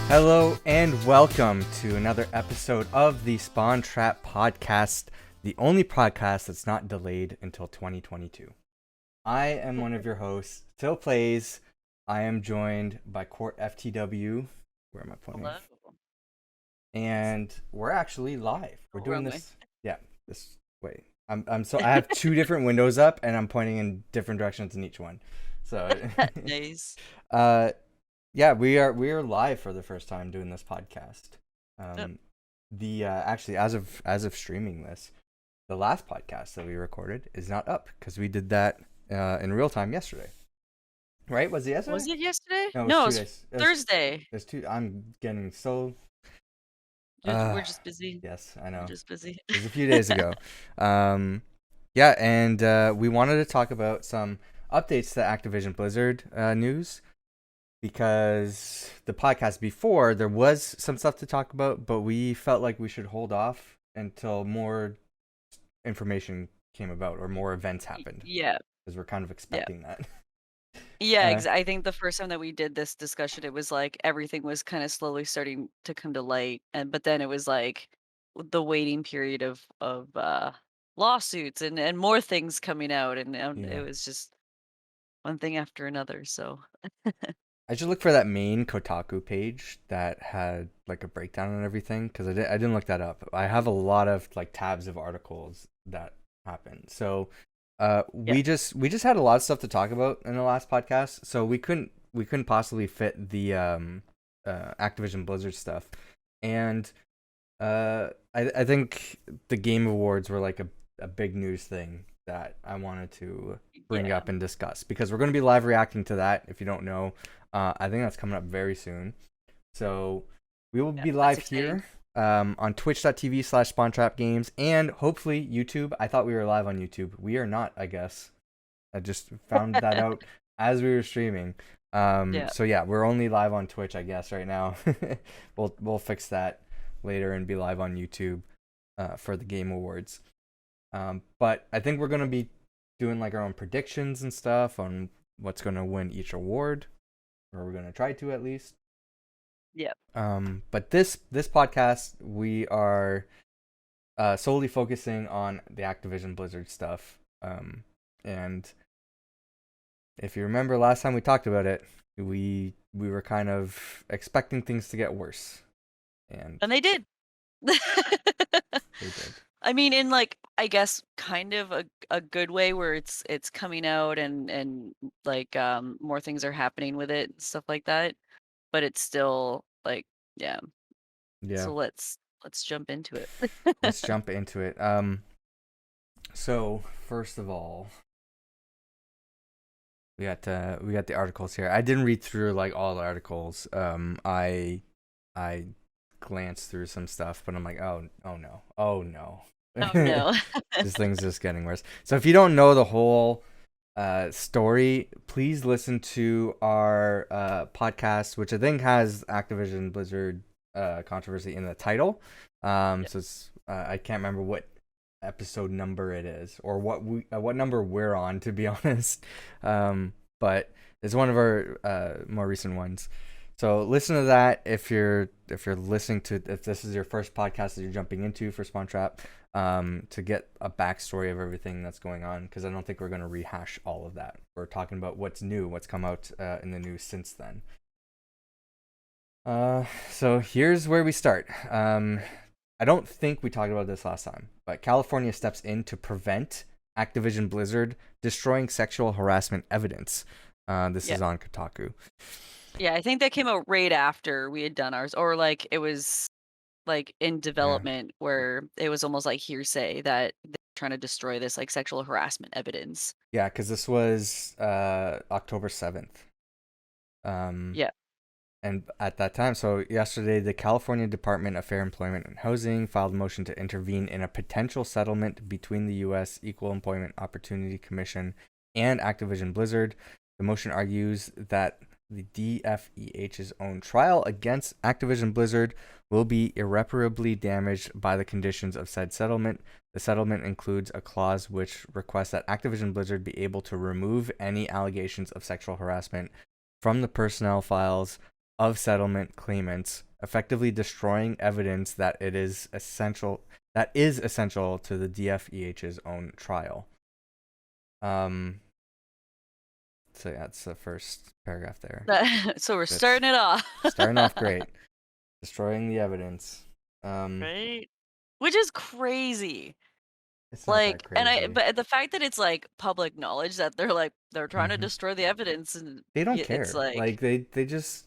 Hello and welcome to another episode of the Spawn Trap Podcast, the only podcast that's not delayed until 2022. I am one of your hosts, Til Plays. I am joined by Court FTW. Where am I pointing? Hello. And we're actually live. We're doing Wrong way. this. Yeah, this way. I have two different windows up, and I'm pointing in different directions in each one. So Nice. Yeah, we are live for the first time doing this podcast. Yep. Actually, as of streaming this, the last podcast that we recorded is not up because we did that in real time yesterday. Right? Was it yesterday? Was it yesterday? No, it was 2 it's days. Thursday. There's two. I'm getting so. We're just busy. Yes, I know. We're just busy. It was a few days ago. Yeah, and we wanted to talk about some updates to Activision Blizzard news. Because the podcast before, there was some stuff to talk about, but we felt like we should hold off until more information came about or more events happened. Yeah. Because we're kind of expecting that. Yeah, I think the first time that we did this discussion, it was like everything was kind of slowly starting to come to light, but then it was like the waiting period of lawsuits and more things coming out, and Yeah. it was just one thing after another. So I should look for that main Kotaku page that had like a breakdown and everything, because I didn't look that up. I have a lot of like tabs of articles that happened. So we just had a lot of stuff to talk about in the last podcast, so we couldn't possibly fit the Activision Blizzard stuff. And I think the Game Awards were like a big news thing that I wanted to bring up and discuss, because we're going to be live reacting to that. If you don't know, I think that's coming up very soon. So we will be live here on twitch.tv/SpawnTrapGames and hopefully YouTube. I thought we were live on YouTube. We are not, I guess. I just found that out as we were streaming. So yeah, we're only live on Twitch, I guess, right now. We'll fix that later and be live on YouTube for the Game Awards. But I think we're going to be doing like our own predictions and stuff on what's going to win each award, or we're going to try to at least. Yeah. But this podcast, we are solely focusing on the Activision Blizzard stuff. And if you remember last time we talked about it, we were kind of expecting things to get worse. And they did. They did. I mean, in like, I guess kind of a good way, where it's coming out and like more things are happening with it and stuff like that. But it's still like, yeah. So let's jump into it. Let's jump into it. So first of all, we got the articles here. I didn't read through like all the articles. I glanced through some stuff, but I'm like, oh no. Oh no. This thing's just getting worse. So if you don't know the whole story, please listen to our podcast, which I think has Activision Blizzard controversy in the title. So it's I can't remember what episode number it is, or what number we're on, to be honest. But it's one of our more recent ones. So listen to that if you're listening to, if this is your first podcast that you're jumping into for Spawn Trap, to get a backstory of everything that's going on, because I don't think we're going to rehash all of that. We're talking about what's new, what's come out in the news since then. So here's where we start. I don't think we talked about this last time, but California steps in to prevent Activision Blizzard destroying sexual harassment evidence. This is on Kotaku. Yeah, I think that came out right after we had done ours, or like it was like in development, where it was almost like hearsay that they're trying to destroy this like sexual harassment evidence. Yeah, because this was October 7th. And at that time, so yesterday, the California Department of Fair Employment and Housing filed a motion to intervene in a potential settlement between the U.S. Equal Employment Opportunity Commission and Activision Blizzard. The motion argues that the DFEH's own trial against Activision Blizzard will be irreparably damaged by the conditions of said settlement. The settlement includes a clause which requests that Activision Blizzard be able to remove any allegations of sexual harassment from the personnel files of settlement claimants, effectively destroying evidence that is essential to the DFEH's own trial. Um, so yeah, that's the first paragraph there. So we're That's starting it off. starting off great. Destroying the evidence. Right? Which is crazy. It's not that Like, crazy. but the fact that it's like public knowledge that they're trying to Hmm. destroy the evidence, and They don't it's care. like, Like they just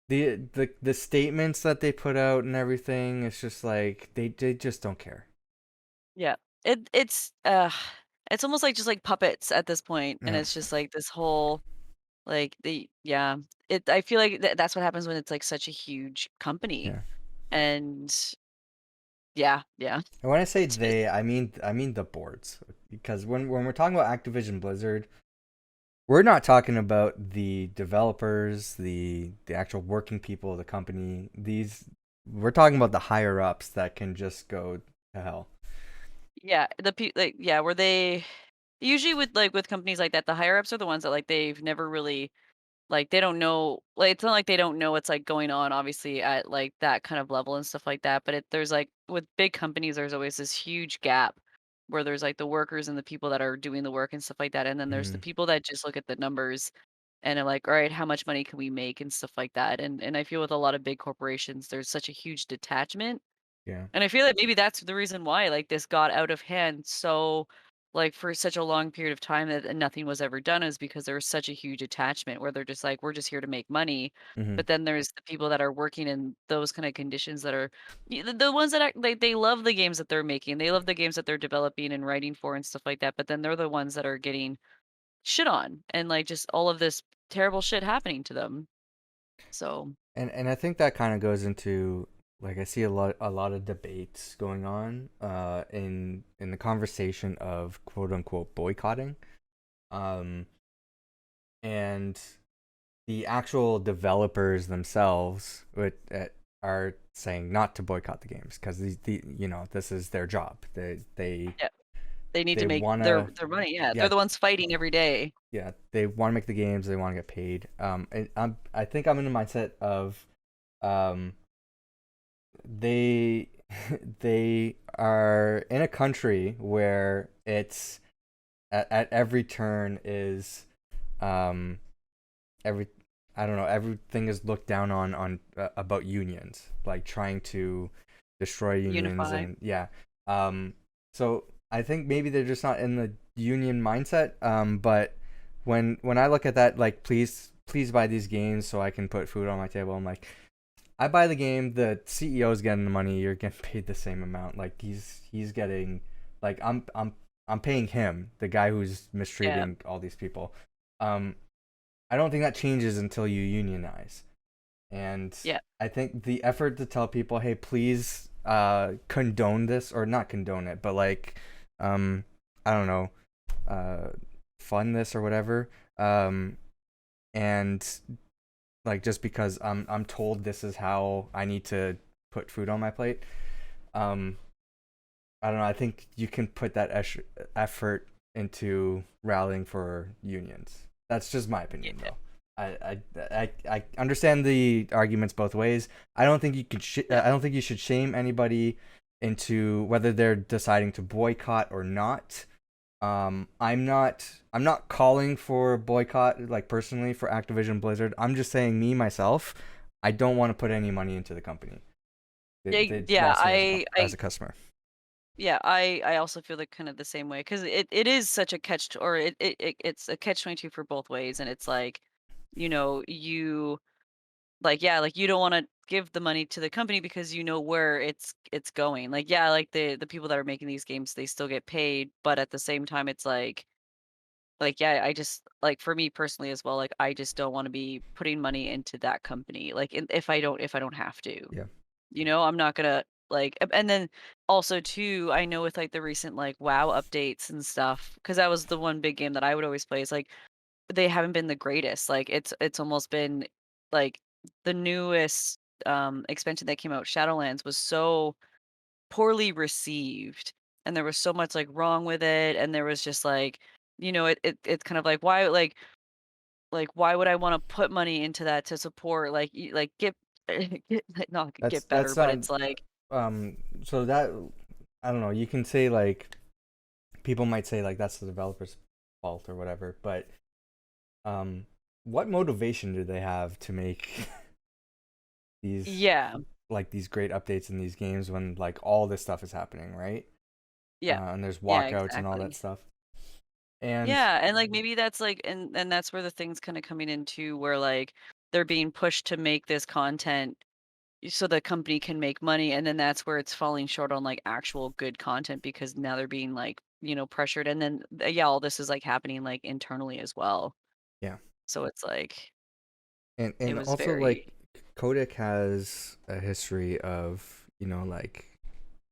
the statements that they put out and everything. It's just like they just don't care. yeah, it's almost like just like puppets at this point, and Yeah, it's just like this whole like yeah, I feel like that's what happens when it's like such a huge company, yeah. and yeah, And when I say it's just they, I mean the boards, because when we're talking about Activision Blizzard, we're not talking about the developers, the actual working people of the company. We're talking about the higher ups that can just go to hell. yeah, like yeah, where they usually with companies like that, the higher ups are the ones that like they've never really like, they don't know like, it's not like they don't know what's, like, going on, obviously, at, like, that kind of level and stuff like that, but there's, like with big companies, there's always this huge gap where there's, like, the workers and the people that are doing the work and stuff like that, and then there's the Hmm. people that just look at the numbers and are like, "Alright, how much money can we make?" and stuff like that, and I feel with a lot of big corporations, there's such a huge detachment, Yeah. and I feel like maybe that's the reason why, like, this got out of hand so like, for such a long period of time that nothing was ever done is because there was such a huge attachment where they're just like, "We're just here to make money." Hmm. But then there's the people that are working in those kinda conditions that are the ones that they love the games that they're making, they love the games that they're developing and writing for and stuff like that, but then they're the ones that are getting shit on and, like, just all of this terrible shit happening to them. So And I think that kind of goes into, like, I see a lot of debates going on in the conversation of quote unquote boycotting. Um and the actual developers themselves are saying not to boycott the games because this is their job. They yeah, they need to they make want to, their money, yeah, they're yeah, the ones fighting every day. yeah, they want to make the games, they want to get paid. And I think I'm in the mindset of, um they they are in a country where it's at every turn is, um every I don't know, everything is looked down on about unions, like trying to destroy unions. Unify. And yeah. So I think maybe they're just not in the union mindset. But when I look at that, like, please buy these games so I can put food on my table, I'm like, I buy the game, the CEO's getting the money, you're getting paid the same amount. Like, he's getting, like, I'm paying him, the guy who's Yeah, mistreating all these people. Um I don't think that changes until you unionize. And yeah. I think the effort to tell people, hey, please condone this, or not condone it, but like, um I don't know, uh fund this or whatever. And like, just because I'm told this is how I need to put food on my plate. Um I don't know, I think you can put that effort into rallying for unions. That's just my opinion, Yeah, though. I understand the arguments both ways. I don't think you could. yeah. I don't think you should shame anybody into whether they're deciding to boycott or not. I'm not. I'm not calling for boycott, like, personally, for Activision Blizzard. I'm just saying, me myself, I don't want to put any money into the company. They Yeah, lost me as a customer. yeah, I also feel like kind of the same way because it is such a catch or it's a catch 22 for both ways, and it's like, you like yeah, like you don't want to give the money to the company because you know where it's going. Like yeah, like the people that are making these games, they still get paid, but at the same time, it's like yeah, I just like for me personally as well, like I just don't want to be putting money into that company, like if I don't have to. Yeah. I'm not gonna like and then also too, I know with like the recent like WoW updates and stuff, because that was the one big game that I would always play. Is like they haven't been the greatest. Like it's almost been like the newest expansion that came out, Shadowlands, was so poorly received. And there was so much like wrong with it. And there was just like, it's kind of like why like like, why would I want to put money into that to support like like get get like, not get better, That's but not it's like um so that I don't know, you can say like people might say like that's the developer's fault or whatever, but um what motivation do they have to make these yeah, like these great updates in these games when like all this stuff is happening, right? yeah, And there's yeah, walkouts and all that exactly. stuff. And Yeah, and like maybe that's like and that's where the thing's kind of coming into where like they're being pushed to make this content so the company can make money, and then that's where it's falling short on like actual good content because now they're being like, pressured, and then yeah, all this is like happening like internally as well. yeah. So it's like it And was also very like Kotick has a history of, like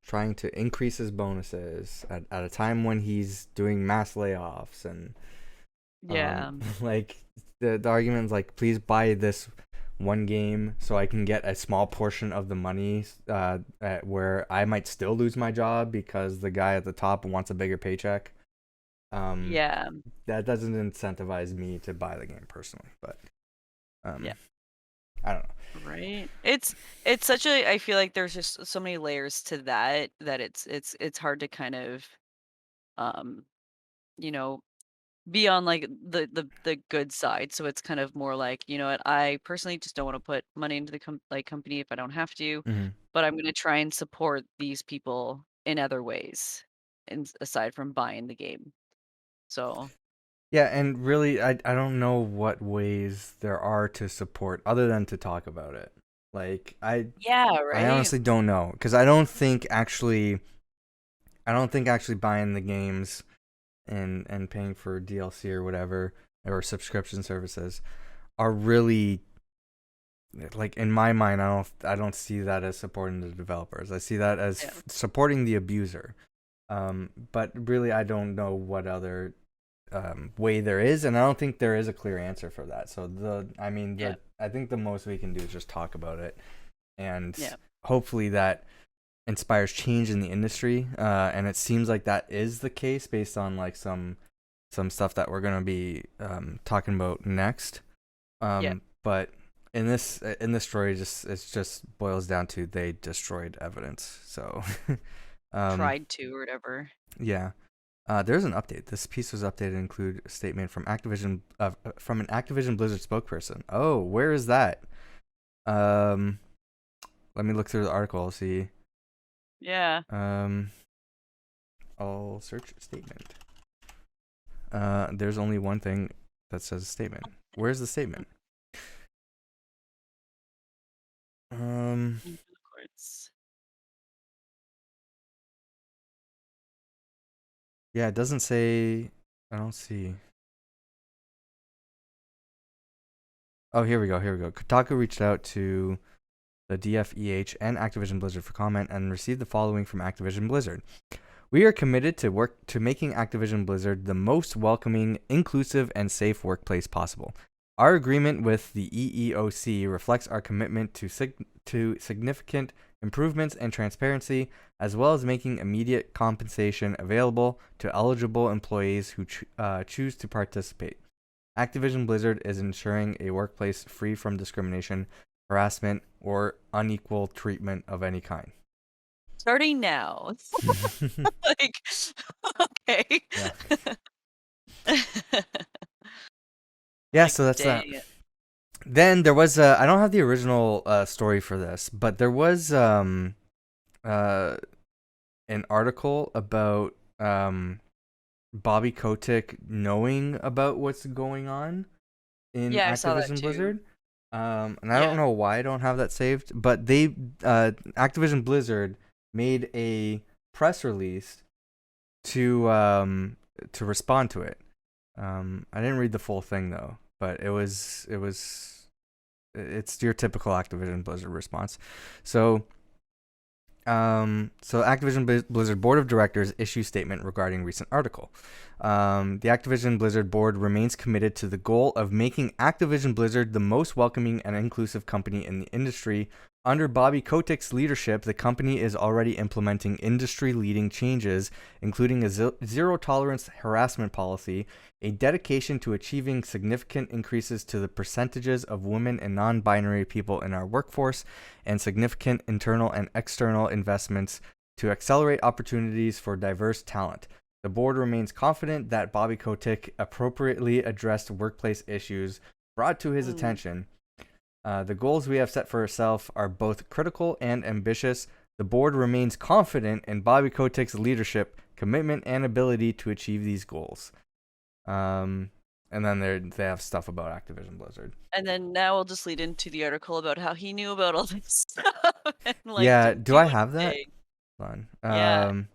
trying to increase his bonuses at a time when he's doing mass layoffs and yeah. like the argument is like please buy this one game so I can get a small portion of the money where I might still lose my job because the guy at the top wants a bigger paycheck. Um, Yeah. that doesn't incentivize me to buy the game personally, but Yeah. um, I don't know. Right. It's such a I feel like there's just so many layers to that that it's hard to kind of um you know be on like the good side. So it's kind of more like, you know what, I personally just don't want to put money into the company if I don't have to, Hmm. but I'm going to try and support these people in other ways and aside from buying the game. So, Yeah, and really, I don't know what ways there are to support other than to talk about it. Like yeah, I right? honestly don't know because I don't think actually buying the games and paying for DLC or whatever or subscription services are really like in my mind I don't see that as supporting the developers. I see that as Yeah. supporting the abuser. But really I don't know what other way there is, and I don't think there is a clear answer for that. So Yeah. I think the most we can do is just talk about it, and Yeah. hopefully that inspires change in the industry. And it seems like that is the case based on like some stuff that we're gonna be talking about next. Yeah. But in this story, just boils down to they destroyed evidence. So, um, Tried to or whatever. yeah. There's an update. This piece was updated to include a statement from an Activision Blizzard spokesperson. Oh, where is that? Um, Let me look through the article. I'll see. Yeah. Um, I'll search statement. There's only one thing that says statement. Where's the statement? Um, Of course. yeah, it doesn't say. I don't see. Oh, here we go. Here we go. Kotaku reached out to the DFEH and Activision Blizzard for comment and received the following from Activision Blizzard. We are committed to making Activision Blizzard the most welcoming, inclusive, and safe workplace possible. Our agreement with the EEOC reflects our commitment to significant improvements and transparency, as well as making immediate compensation available to eligible employees who choose to participate. Activision Blizzard is ensuring a workplace free from discrimination, harassment, or unequal treatment of any kind. Starting now. Like, okay. Yeah. Yeah, Like, so that's that. dang. Then there was I don't have the original story for this, but there was uh an article about Bobby Kotick knowing about what's going on in Yeah, I saw that Activision too. Blizzard. And I don't Yeah. know why I don't have that saved, but Activision Blizzard made a press release to respond to it. I didn't read the full thing though, but it's your typical Activision Blizzard response. So so Activision Blizzard Board of Directors issue statement regarding recent article. The Activision Blizzard board remains committed to the goal of making Activision Blizzard the most welcoming and inclusive company in the industry Under Bobby Kotick's leadership, the company is already implementing industry-leading changes, including a zero-tolerance harassment policy, a dedication to achieving significant increases to the percentages of women and non-binary people in our workforce, and significant internal and external investments to accelerate opportunities for diverse talent. The board remains confident that Bobby Kotick appropriately addressed workplace issues brought to his attention. The goals we have set for ourselves are both critical and ambitious. The board remains confident in Bobby Kotick's leadership, commitment, and ability to achieve these goals. And then they have stuff about Activision Blizzard. And then now we'll just lead into the article about how he knew about all this stuff and like Yeah, didn't do do I have that? anything. Hold Yeah. on.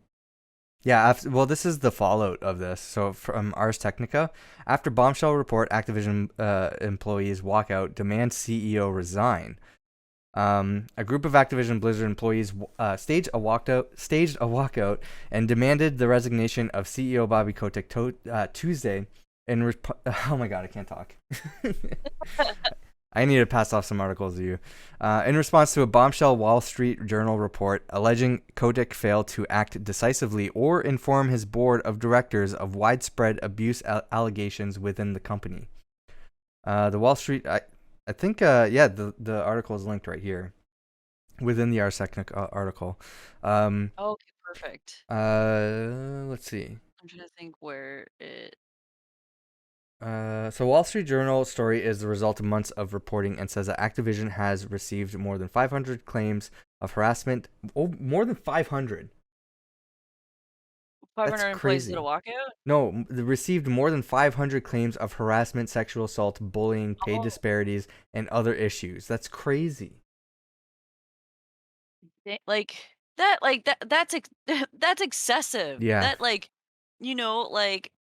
Yeah, well, this is the fallout of this. So from Ars Technica, after bombshell report, Activision employees walk out, demand CEO resign. A group of Activision Blizzard employees staged a walkout and demanded the resignation of CEO Bobby Kotick Tuesday. Oh my god, I can't talk. I need to pass off some articles to you. In response to a bombshell Wall Street Journal report alleging Kotick failed to act decisively or inform his board of directors of widespread abuse allegations within the company. The Wall Street, I think, the article is linked right here within the Ars Technica article. Okay, perfect. Let's see. I'm trying to think where it. So Wall Street Journal story is the result of months of reporting and says that Activision has received more than 500 claims of harassment. Oh, more than 500. 500 employees did a crazy. walkout? No, they received more than 500 claims of harassment, sexual assault, bullying, pay Oh, disparities, and other issues. That's crazy. like that's excessive. Yeah. That like, like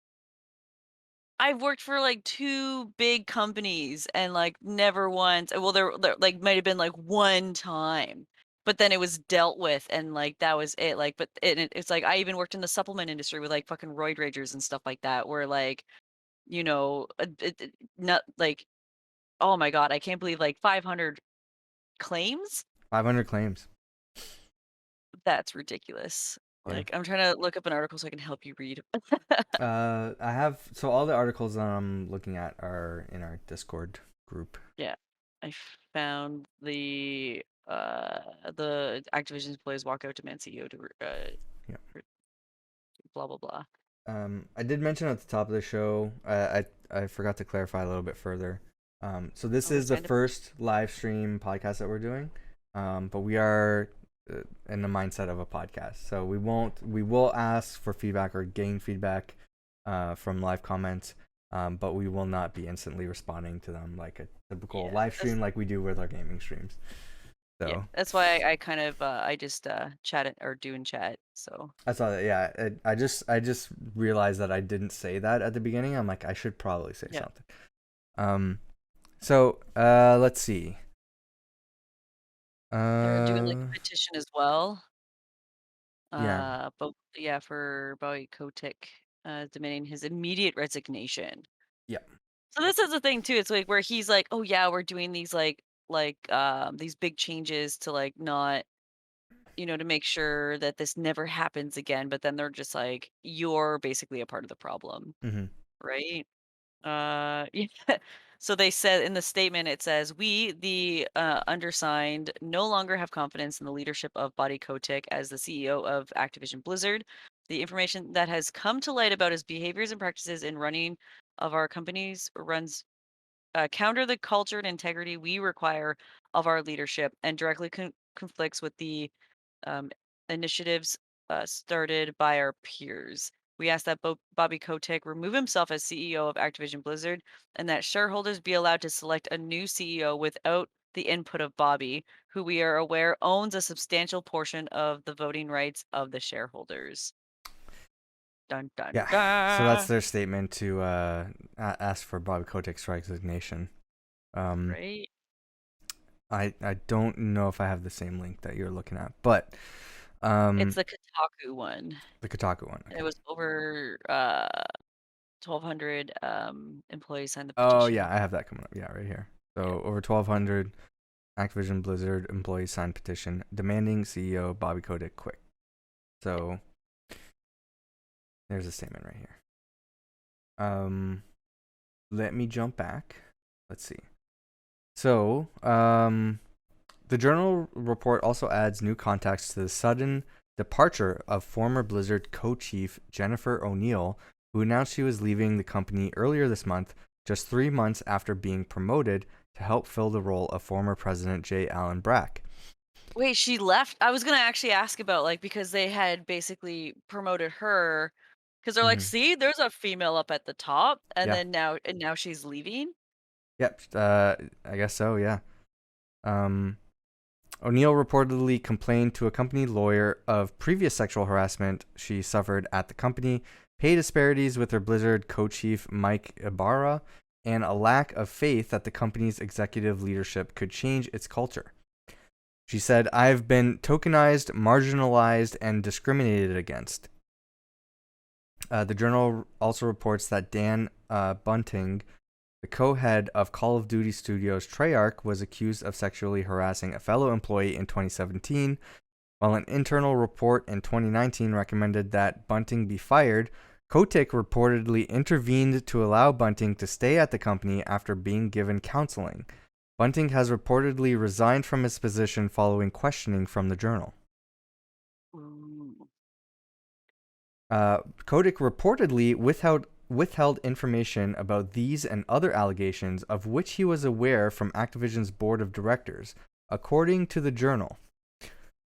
I've worked for like two big companies and like never once. Well, there like might have been like one time, but then it was dealt with and like that was it. Like, but it's like I even worked in the supplement industry with like fucking roid ragers and stuff like that, where like not like oh my god, I can't believe like 500 claims. 500 claims. That's ridiculous. Yeah. Like, I'm trying to look up an article so I can help you read. I have, so all the articles that I'm looking at are in our Discord group. Yeah, I found the Activision employees walk out demand CEO to Yeah. blah blah blah. I did mention at the top of the show, I forgot to clarify a little bit further. So this Oh, is the kind of. first live stream podcast that we're doing, but we are in the mindset of a podcast. So we will ask for feedback or gain feedback from live comments, but we will not be instantly responding to them like a typical live stream like we do with our gaming streams. So yeah, that's why I kind of I just chat it or do in chat. So I saw that. Yeah, I just realized that I didn't say that at the beginning. I'm like, I should probably say something. So let's see. they're doing like a petition as well. Yeah. But yeah, for Bobby Kotick, demanding his immediate resignation. Yeah. So this is the thing too. It's like where he's like, "Oh yeah, we're doing these these big changes to like not, to make sure that this never happens again." But then they're just like, "You're basically a part of the problem, Mm-hmm. right?" Yeah. So they said in the statement, it says, "We, the undersigned, no longer have confidence in the leadership of Bobby Kotick as the CEO of Activision Blizzard. The information that has come to light about his behaviors and practices in running of our companies runs counter the culture and integrity we require of our leadership and directly conflicts with the um, initiatives started by our peers. We ask that Bobby Kotick remove himself as CEO of Activision Blizzard and that shareholders be allowed to select a new CEO without the input of Bobby, who we are aware owns a substantial portion of the voting rights of the shareholders." Dun dun Yeah. So that's dun. their statement to ask for Bobby Kotick's resignation. Right? I don't know if I have the same link that you're looking at, but It's the Kotaku one. the Kotaku one. And it was over 1,200 employees signed the Oh petition. yeah, I have that coming up. Yeah, right here. So over 1,200. Activision Blizzard employees signed petition demanding CEO Bobby Kotick quit. So there's a statement right here. Let me jump back. Let's see. So, the journal report also adds new context to the sudden departure of former Blizzard co-chief Jennifer Oneal, who announced she was leaving the company earlier this month, just 3 months after being promoted to help fill the role of former president J. Allen Brack. Wait, she left? I was gonna actually ask about, like, because they had basically promoted her, because they're like, Mm-hmm. "See, there's a female up at the top," and Yeah. then now she's leaving? Yep. I guess so. Yeah. Um, O'Neill reportedly complained to a company lawyer of previous sexual harassment she suffered at the company, pay disparities with her Blizzard co-chief Mike Ibarra, and a lack of faith that the company's executive leadership could change its culture. She said, "I've been tokenized, marginalized, and discriminated against." The journal also reports that Dan Bunting, the co-head of Call of Duty Studios Treyarch, was accused of sexually harassing a fellow employee in 2017, while an internal report in 2019 recommended that Bunting be fired. Kotick reportedly intervened to allow Bunting to stay at the company after being given counseling. Bunting has reportedly resigned from his position following questioning from the journal. Ooh. Kotick reportedly withheld information about these and other allegations of which he was aware from Activision's board of directors, according to the journal.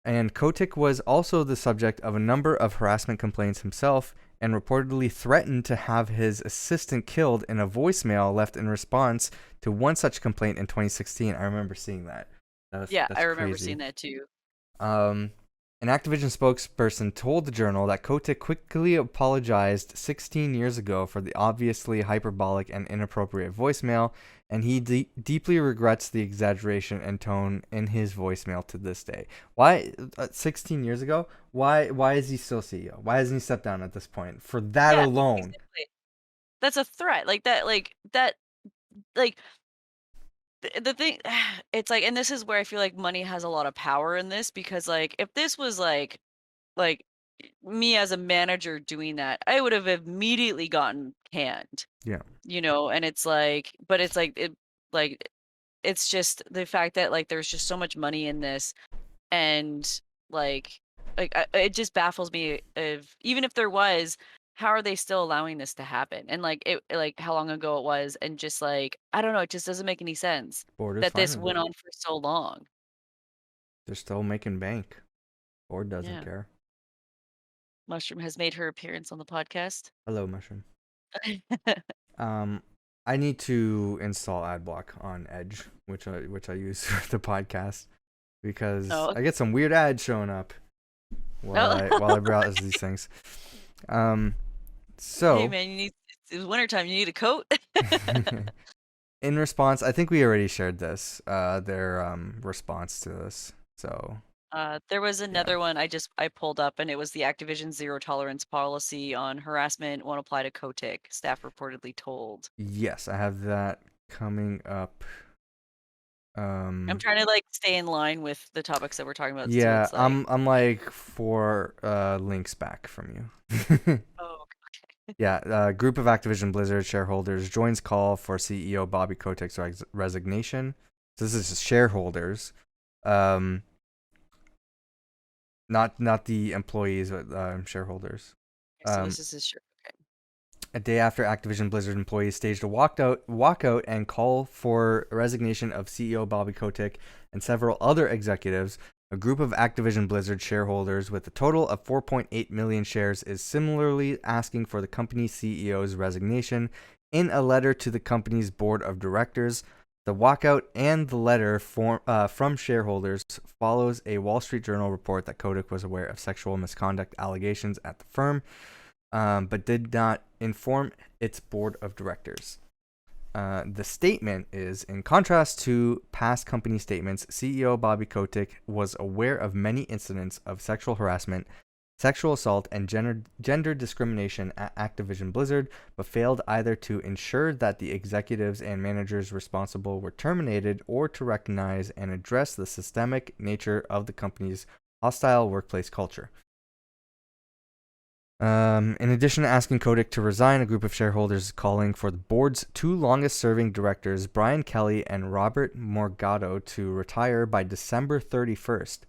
And Kotick was also the subject of a number of harassment complaints himself and reportedly threatened to have his assistant killed in a voicemail left in response to one such complaint in 2016. I remember seeing that. That's I remember crazy. seeing that too. An Activision spokesperson told the journal that Kotick quickly apologized 16 years ago for the obviously hyperbolic and inappropriate voicemail, and he deeply regrets the exaggeration and tone in his voicemail to this day. Why, 16 years ago? Why is he still CEO? Why hasn't he stepped down at this point? For that Yeah, alone. exactly. That's a threat, like, the thing it's like, and this is where I feel like money has a lot of power in this, because, like, if this was, like, me as a manager doing that, I would have immediately gotten canned, Yeah. and it's like, but it's like, it's just the fact that, like, there's just so much money in this, and, it just baffles me, if even if there was, how are they still allowing this to happen? And, like, how long ago it was, and just, like, I don't know, it just doesn't make any sense Board is that fine this with went it. on for so long. They're still making bank. Board doesn't Yeah. care. Mushroom has made her appearance on the podcast. Hello, Mushroom. I need to install AdBlock on Edge, which I use for the podcast, because Oh. I get some weird ads showing up while I browse these things. Hey, So man, it's wintertime, you need a coat? in response, I think we already shared this, their response to this. So There was yeah, another one I pulled up, and it was the Activision zero tolerance policy on harassment won't apply to Kotick, staff reportedly told. yes, I have that coming up. I'm trying to, like, stay in line with the topics that we're talking about, so Yeah, it's like, I'm like 4 links back from you. oh, Yeah, a group of Activision Blizzard shareholders joins call for CEO Bobby Kotick's resignation. So this is shareholders, um, not the employees, but shareholders. so this is his shirt. Okay. A day after Activision Blizzard employees staged a walkout and call for resignation of CEO Bobby Kotick and several other executives, a group of Activision Blizzard shareholders with a total of 4.8 million shares is similarly asking for the company's CEO's resignation in a letter to the company's board of directors. The walkout and the letter from shareholders follows a Wall Street Journal report that Kotick was aware of sexual misconduct allegations at the firm, but did not inform its board of directors. The statement is, in contrast to past company statements, CEO Bobby Kotick was aware of many incidents of sexual harassment, sexual assault, and gender discrimination at Activision Blizzard, but failed either to ensure that the executives and managers responsible were terminated or to recognize and address the systemic nature of the company's hostile workplace culture. In addition to asking Kotick to resign, a group of shareholders is calling for the board's two longest-serving directors, Brian Kelly and Robert Morgado, to retire by December 31st.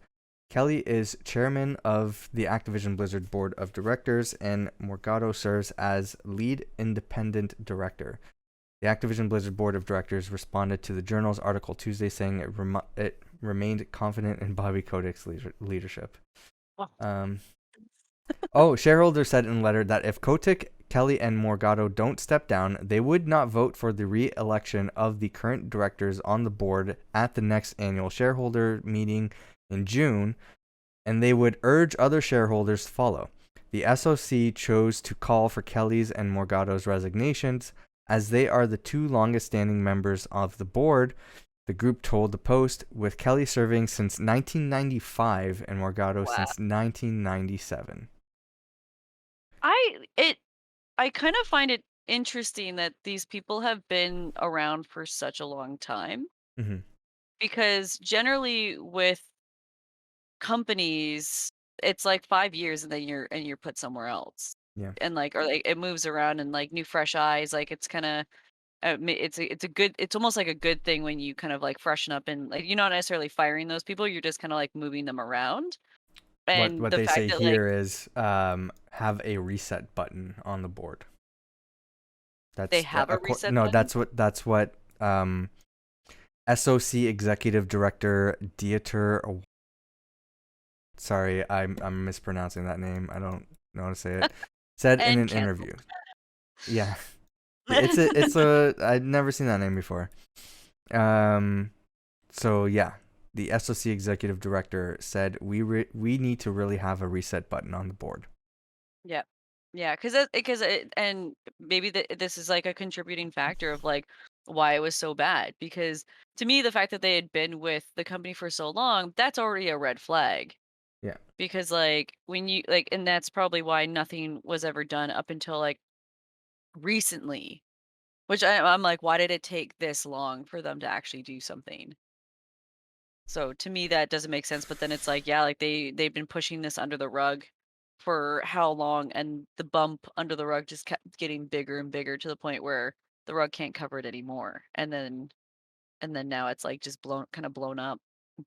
Kelly is chairman of the Activision Blizzard board of directors, and Morgado serves as lead independent director. The Activision Blizzard board of directors responded to the Journal's article Tuesday, saying it remained confident in Bobby Kotick's leadership. Shareholders said in a letter that if Kotick, Kelly, and Morgado don't step down, they would not vote for the re-election of the current directors on the board at the next annual shareholder meeting in June, and they would urge other shareholders to follow. The SOC chose to call for Kelly's and Morgado's resignations, as they are the two longest-standing members of the board, the group told the Post, with Kelly serving since 1995 and Morgado since 1997. I kind of find it interesting that these people have been around for such a long time, Mm-hmm. because generally with companies it's like 5 years and then you're put somewhere else. Yeah. And like, or like it moves around and like new fresh eyes, like it's kind of it's a good, it's almost like a good thing when you kind of like freshen up, and like you're not necessarily firing those people, you're just kind of like moving them around. And What the they fact say that like here is have a reset button on the board. they That's have a reset no, button. that's what SOC Executive Director Dieter. Sorry, I'm mispronouncing that name. I don't know how to say it. Said in And an canceled. interview. Yeah, it's a I'd never seen that name before. So yeah, the SOC Executive Director said we need to really have a reset button on the board. Yeah. Yeah, because it, and maybe this is like a contributing factor of like why it was so bad. Because to me, the fact that they had been with the company for so long, that's already a red flag. Yeah. Because like when you like, and that's probably why nothing was ever done up until like recently. Which I'm like, why did it take this long for them to actually do something? So to me, that doesn't make sense. But then it's like, yeah, like they've been pushing this under the rug for how long, and the bump under the rug just kept getting bigger and bigger to the point where the rug can't cover it anymore. And then now it's like just blown up.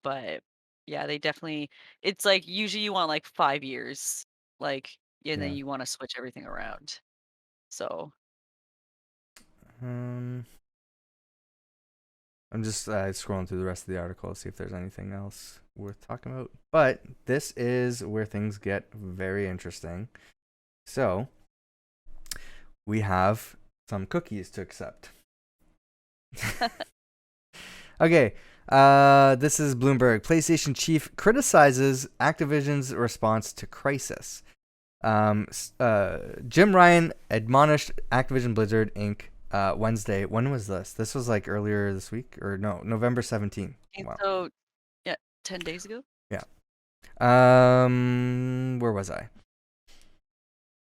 But yeah, they definitely. It's like usually you want like 5 years, like, and then Yeah. you want to switch everything around. So I'm just scrolling through the rest of the article to see if there's anything else worth talking about. But this is where things get very interesting. So, we have some cookies to accept. Okay, this is Bloomberg. PlayStation chief criticizes Activision's response to crisis. Jim Ryan admonished Activision Blizzard Inc. Wednesday. When was this? This was like earlier this week, or no, November 17th. and Wow. so yeah, 10 days ago. Yeah. Where was I?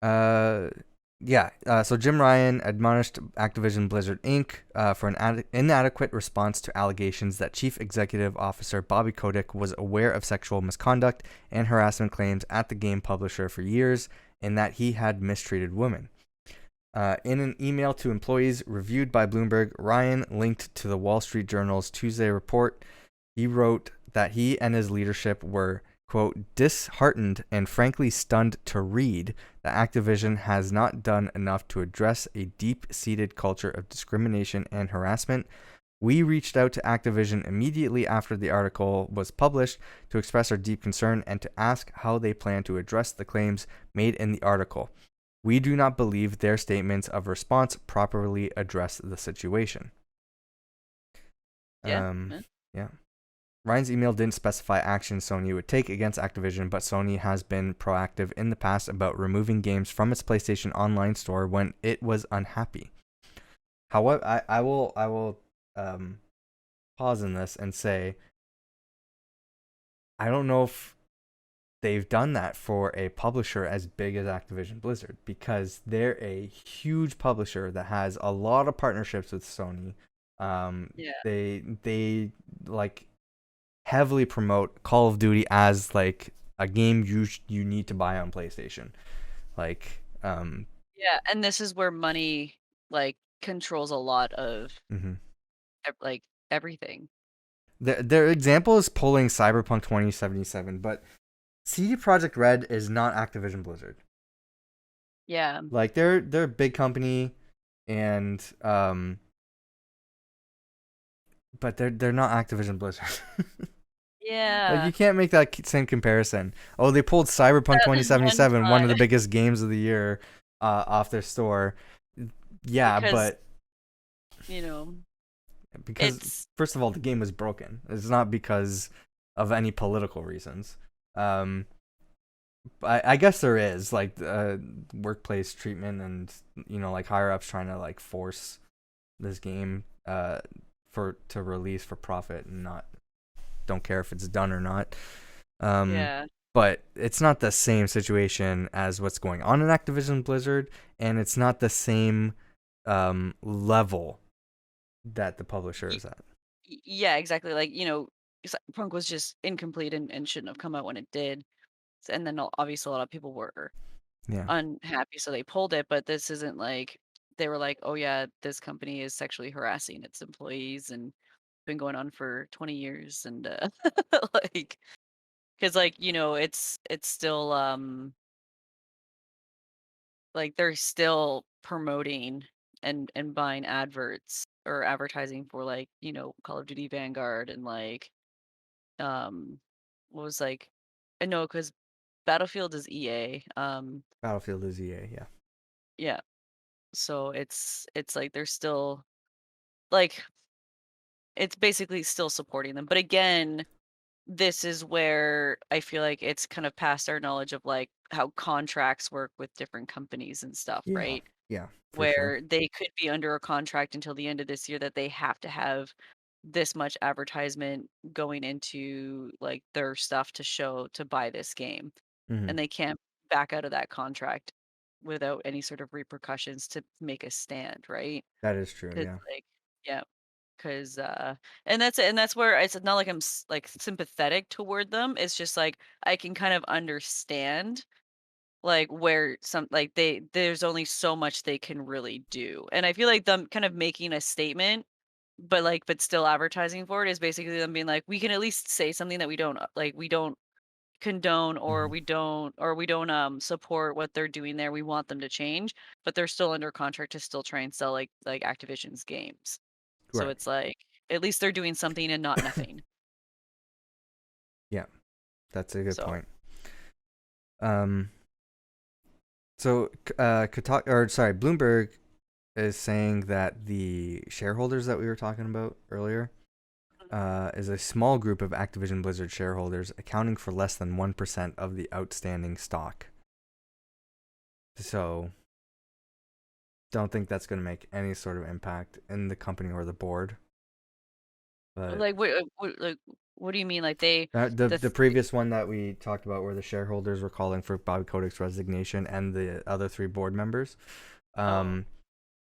So Jim Ryan admonished Activision Blizzard Inc. For an inadequate response to allegations that Chief Executive Officer Bobby Kotick was aware of sexual misconduct and harassment claims at the game publisher for years, and that he had mistreated women. In an email to employees reviewed by Bloomberg, Ryan linked to the Wall Street Journal's Tuesday report. He wrote that he and his leadership were, quote, disheartened and frankly stunned to read that Activision has not done enough to address a deep-seated culture of discrimination and harassment. We reached out to Activision immediately after the article was published to express our deep concern and to ask how they plan to address the claims made in the article. We do not believe their statements of response properly address the situation. Yeah. Yeah. Ryan's email didn't specify action Sony would take against Activision, but Sony has been proactive in the past about removing games from its PlayStation Online store when it was unhappy. However, I will pause in this and say, I don't know if they've done that for a publisher as big as Activision Blizzard because they're a huge publisher that has a lot of partnerships with Sony. Yeah. They like heavily promote Call of Duty as like a game you need to buy on PlayStation. Like Yeah, and this is where money, like, controls a lot of mhm. like, everything. Their example is pulling Cyberpunk 2077, but CD Projekt Red is not Activision Blizzard. Yeah. Like they're a big company, and but they're not Activision Blizzard. Like Yeah. you can't make that same comparison. Oh, they pulled Cyberpunk That is one 2077, one of the side biggest games of the year, off their store. Yeah, because, but you know, because it's first of all, the game was broken. It's not because of any political reasons. Um, I guess there is like workplace treatment and like higher ups trying to like force this game for to release for profit and not don't care if it's done or not. Um, yeah. but it's not the same situation as what's going on in Activision Blizzard, and it's not the same level that the publisher Y is at. yeah, exactly, like, Cyberpunk was just incomplete and shouldn't have come out when it did, and then obviously a lot of people were Yeah. unhappy, so they pulled it, but this isn't like they were like, "Oh, yeah, this company is sexually harassing its employees," and been going on for 20 years, and, like 'cause, like, it's still, like, they're still promoting and buying adverts or advertising for, like, Call of Duty Vanguard and, like, um, what was, like no, 'cause Battlefield is EA, Battlefield is EA, yeah. yeah, so it's like they're still like, it's basically still supporting them, but again, this is where I feel like it's kind of past our knowledge of, like, how contracts work with different companies and stuff, Yeah. right? Yeah, for sure. Where they could be under a contract until the end of this year that they have to have this much advertisement going into, like, their stuff to show to buy this game, Hmm. and they can't back out of that contract without any sort of repercussions to make a stand, right? That is true, Because yeah. like yeah, 'cause, and that's where it's not like I'm like, sympathetic toward them, it's just, like, I can kind of understand, like, where some like, there's only so much they can really do, and I feel like them kind of making a statement, but still advertising for it is basically them being like, "We can at least say something that we don't, we don't condone or Hmm. we don't, support what they're doing there, we want them to change," but they're still under contract to still try and sell, like, Activision's games. So Right. it's like, at least they're doing something and not nothing. Yeah, that's a good So point. Um, so Bloomberg is saying that the shareholders that we were talking about earlier is a small group of Activision Blizzard shareholders accounting for less than 1% of the outstanding stock. So, don't think that's going to make any sort of impact in the company or the board. But like, what do you mean? Like they the the the th previous one that we talked about, where the shareholders were calling for Bobby Kotick's resignation and the other three board members, oh, um,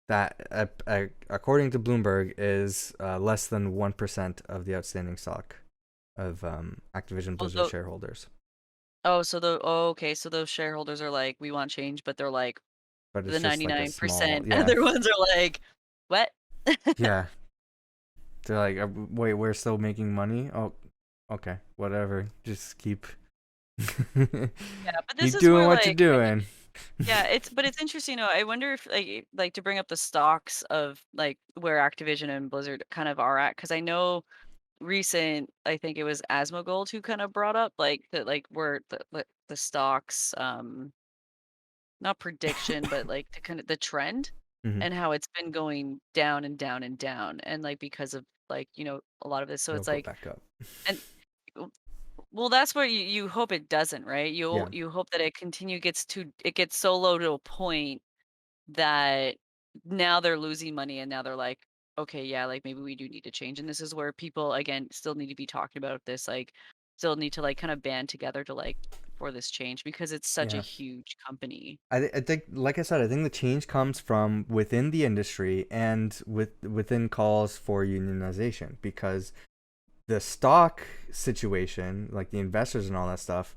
that according to Bloomberg is less than 1% of the outstanding stock of Activision oh, Blizzard shareholders. okay, so those shareholders are like, "We want change," but they're like, But it's the just like a small, 99% yeah, other ones are like, "What?" yeah. They're like, wait, we're still making money? Oh, okay, whatever. Just keep Yeah, but this keep is doing where, what you're like doing. yeah, it's interesting though. I wonder if like to bring up the stocks of like where Activision and Blizzard kind of are at, because I know I think it was Asmongold who kind of brought up like that, like where the stocks, not prediction, but like the kind of the trend Hmm. and how it's been going down and down and down, and like because of like a lot of this, so It'll it's go like back up. and well, that's where you hope it doesn't, right? Yeah. You hope that it gets so low to a point that now they're losing money and now they're like, okay, yeah, like maybe we do need to change. And this is where people again still need to be talking about this. Like, still need to like kind of band together to like for this change because it's such a Yeah. huge company. I think, like I said, I think the change comes from within the industry and within calls for unionization, because the stock situation, like the investors and all that stuff,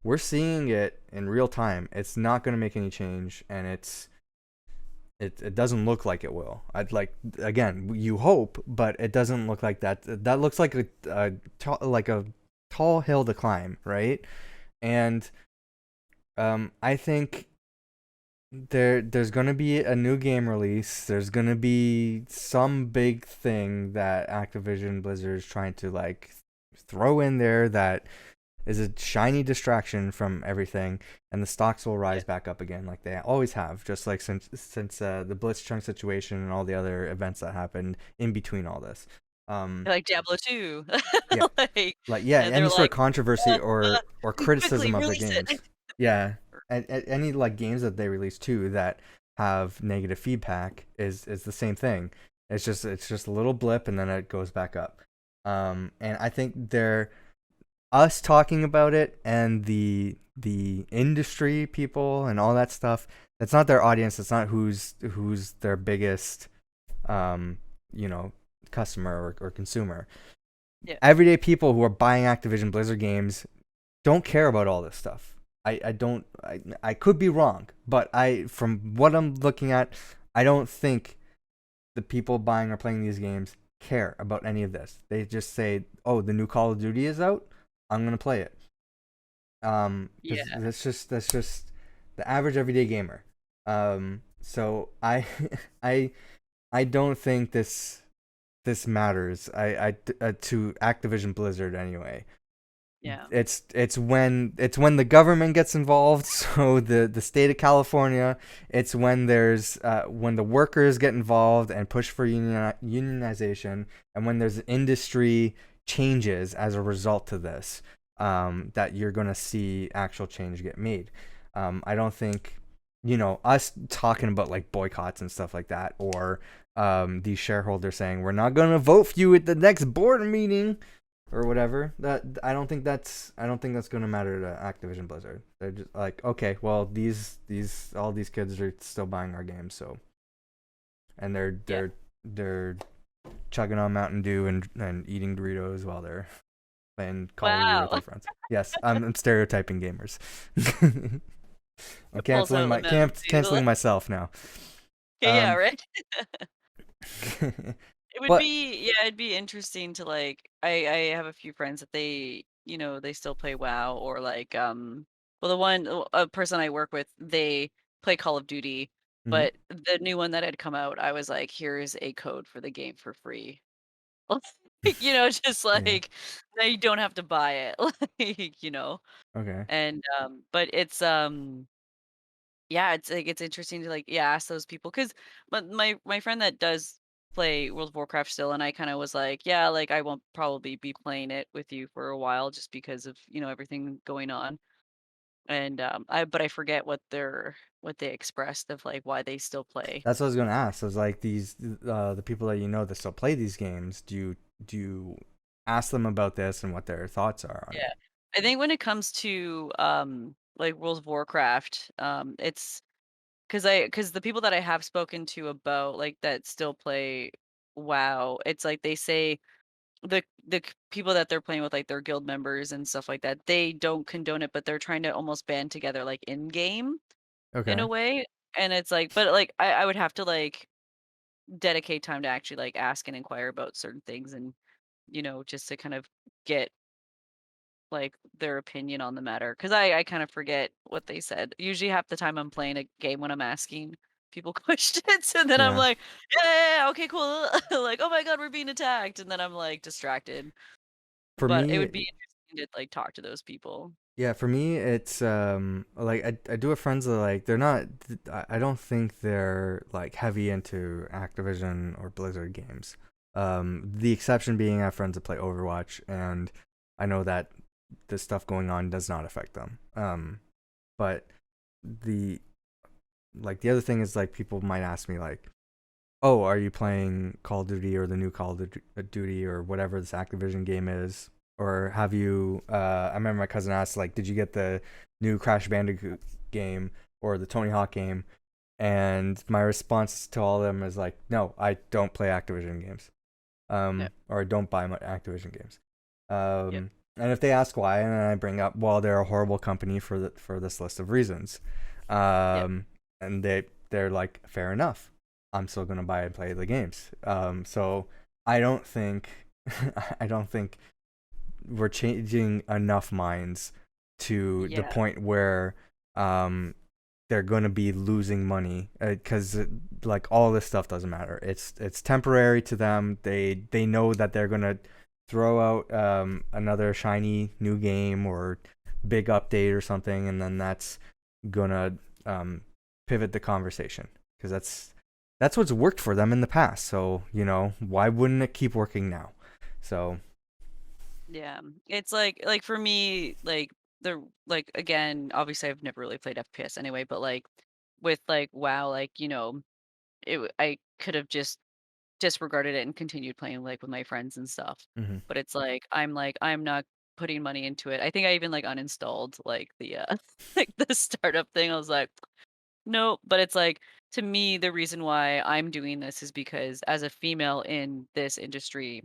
we're seeing it in real time. It's not going to make any change, and it doesn't look like it will. I'd like, again, you hope, but it doesn't look like that. That looks like a tall hill to climb, right? And I think there's gonna be a new game release. There's gonna be some big thing that Activision Blizzard is trying to like throw in there that is a shiny distraction from everything, and the stocks will Yeah. rise back up again like they always have, just like since the Blitzchung situation and all the other events that happened in between all this. Like Diablo 2. Yeah, Like, like yeah, and they're any sort like, of controversy uh, or quickly criticism of the release it. games. Yeah, and any like games that they release too that have negative feedback is the same thing. It's just a little blip and then it goes back up. And I think they're us talking about it and the industry people and all that stuff. That's not their audience. It's not who's their biggest um you know customer or consumer. Yeah. Everyday people who are buying Activision Blizzard games don't care about all this stuff. I don't I could be wrong, but from what I'm looking at, I don't think the people buying or playing these games care about any of this. They just say, "Oh, the new Call of Duty is out. I'm gonna play it." Yeah. Because that's just the average everyday gamer. So I I don't think this matters. To Activision Blizzard anyway. Yeah. It's when the government gets involved. So the state of California. It's when the workers get involved and push for unionization, and when there's industry changes as a result to this, that you're gonna see actual change get made. I don't think us talking about like boycotts and stuff like that, or these shareholders saying we're not gonna vote for you at the next board meeting or whatever. That I don't think that's gonna matter to Activision Blizzard. They're just like, okay, well all these kids are still buying our games, so, and they're Yeah. they're chugging on Mountain Dew and eating Doritos while they're playing Call of Duty with Wow. their friends. Yes, I'm stereotyping gamers. I'm It pulls out the Mountain Dew. canceling myself now. Okay, yeah, Um, right? It would but be yeah, it'd be interesting to like I have a few friends that they still play WoW or like well a person I work with, they play Call of Duty, mhm, but the new one that had come out, I was like, here's a code for the game for free. Like, just yeah, like now you don't have to buy it. Like, okay, and but it's yeah, it's like it's interesting to like yeah, ask those people because but my friend that does play World of Warcraft still and I kind of was like, yeah, like I won't probably be playing it with you for a while just because of, everything going on. And I forget what they expressed of like why they still play. that's what I was gonna ask. I was like, the people that that still play these games. Do you ask them about this and what their thoughts are on it? Yeah. I think when it comes to like World of Warcraft, it's because the people that I have spoken to about like that still play WoW, it's like they say people that they're playing with, like their guild members and stuff like that, they don't condone it, but they're trying to almost band together like in game in a Okay, way. And it's like, but like I would have to like dedicate time to actually like ask and inquire about certain things and just to kind of get like their opinion on the matter because I kind of forget what they said. Usually half the time I'm playing a game when I'm asking people questions and then I'm yeah. like, yeah, yeah, yeah, okay, cool. Like, oh my God, we're being attacked. And then I'm like distracted. For But it me, would be interesting to like talk to those people. yeah, for me, it's like I do have friends that like they're not. I don't think they're like heavy into Activision or Blizzard games. The exception being I have friends that play Overwatch, and I know that the stuff going on does not affect them. But the the other thing is like people might ask me like, "Oh, are you playing Call of Duty or the new Call of Duty or whatever this Activision game is?" Or have you? I remember my cousin asked, like, did you get the new Crash Bandicoot game or the Tony Hawk game? And my response to all of them is like, no, I don't play Activision games, Yep. or I don't buy my Activision games. Yep. And if they ask why, and I bring up, well, they're a horrible company for this list of reasons, Yep. and they're like, fair enough, I'm still gonna buy and play the games. So I don't think I don't think we're changing enough minds to the Yeah. point where um they're going to be losing money, because like all this stuff doesn't matter. It's temporary to them. They know that they're going to throw out another shiny new game or big update or something, and then that's going to pivot the conversation, because that's what's worked for them in the past. So, why wouldn't it keep working now? So, Yeah. It's like for me, like the like again, obviously I've never really played FPS anyway, but like with like WoW, like, I could have just disregarded it and continued playing like with my friends and stuff. mhm. But it's like I'm not putting money into it. I think I even like uninstalled like the like the startup thing. I was like, no, but it's like to me the reason why I'm doing this is because as a female in this industry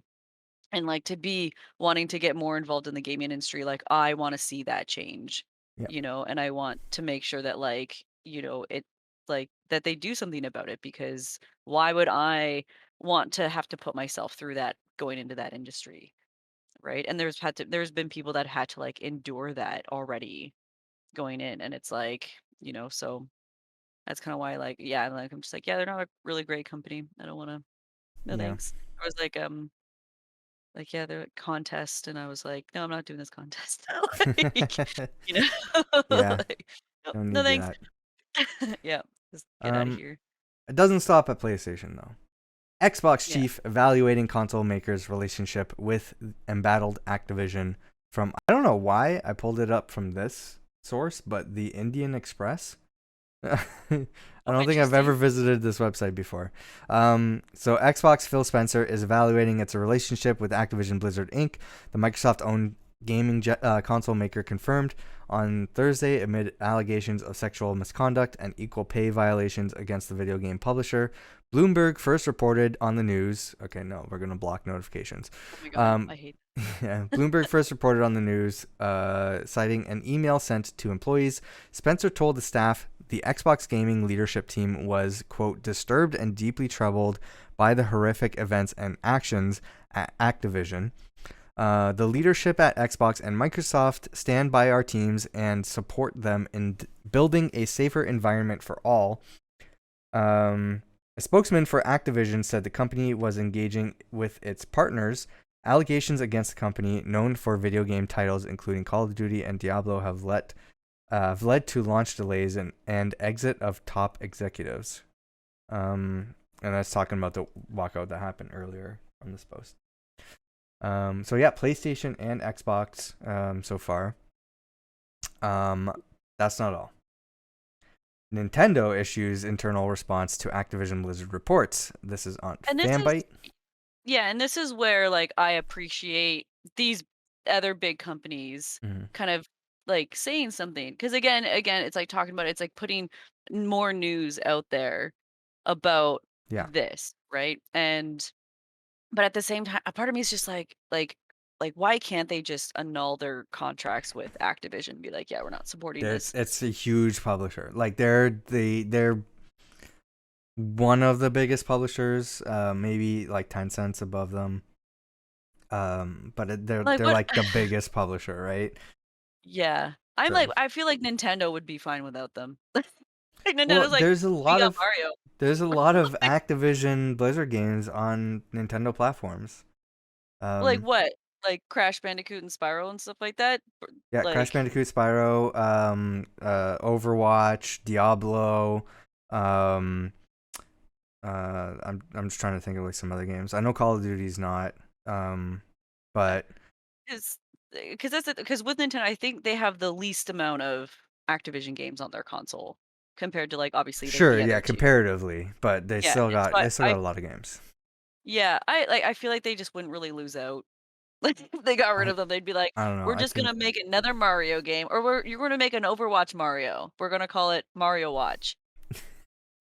and like to be wanting to get more involved in the gaming industry, like I want to see that change, Yeah. and I want to make sure that like, it like that they do something about it because why would I want to have to put myself through that going into that industry, right? And there's been people that had to like endure that already going in and it's like, so that's kind of why like yeah, I'm just like yeah, they're not a really great company. I don't want to no Yeah. thanks. I was like, yeah, they're like contest, and I was like, "No, I'm not doing this contest." Like, you know, Yeah. like, "Nope, Don't no need thanks." that. Yeah, just get out of Um, here. it doesn't stop at PlayStation though. Xbox Yeah. chief evaluating console makers' relationship with embattled Activision from, I don't know why I pulled it up from this source, but the Indian Express. I Oh, don't think I've ever interesting. visited this website before. So Xbox Phil Spencer is evaluating its relationship with Activision Blizzard Inc., the Microsoft-owned gaming console maker, confirmed on Thursday amid allegations of sexual misconduct and equal pay violations against the video game publisher. Bloomberg first reported on the news. Okay, no, we're gonna block notifications. Oh my god, Um, I hate yeah, Bloomberg first reported on the news, citing an email sent to employees. Spencer told the staff the Xbox gaming leadership team was, quote, disturbed and deeply troubled by the horrific events and actions at Activision. The leadership at Xbox and Microsoft stand by our teams and support them in building a safer environment for all. A spokesman for Activision said the company was engaging with its partners. Allegations against the company, known for video game titles including Call of Duty and Diablo, have led to launch delays and exit of top executives. And that's talking about the walkout that happened earlier on this post. So yeah, PlayStation and Xbox so far. That's not all. Nintendo issues internal response to Activision Blizzard reports. This is on and this is Fanbyte. yeah, and this is where like I appreciate these other big companies Mm-hmm. kind of like saying something because again, it's like talking about it's like putting more news out there about Yeah. this, right? And but at the same time, a part of me is just like, why can't they just annul their contracts with Activision and be like, "Yeah, we're not supporting this." It's a huge publisher. Like they're one of the biggest publishers, maybe like 10 cents above them. But Like, they're what like the biggest publisher, right? Yeah. I'm like So, I feel like Nintendo would be fine without them. Like, well, Nintendo's like, "We got Mario." there's a lot of Activision Blizzard games on Nintendo platforms. Like, Um, what? Like, Crash Bandicoot and Spiral and stuff like that? yeah, Crash Like, Bandicoot, Spyro, Overwatch, Diablo. Um, I'm just trying to think of like some other games. I know Call of Duty's not. But is because that's because with Nintendo, I think they have the least amount of Activision games on their console compared to, like, obviously, like, sure, the yeah, other 2. comparatively, but Yeah, and so they still got a lot of games. yeah, I feel like they just wouldn't really lose out. Like, if they got rid I of them, they'd be like, I don't know. "We're I just gonna think make another Mario game, or you're gonna make an Overwatch Mario. We're gonna call it Mario Watch."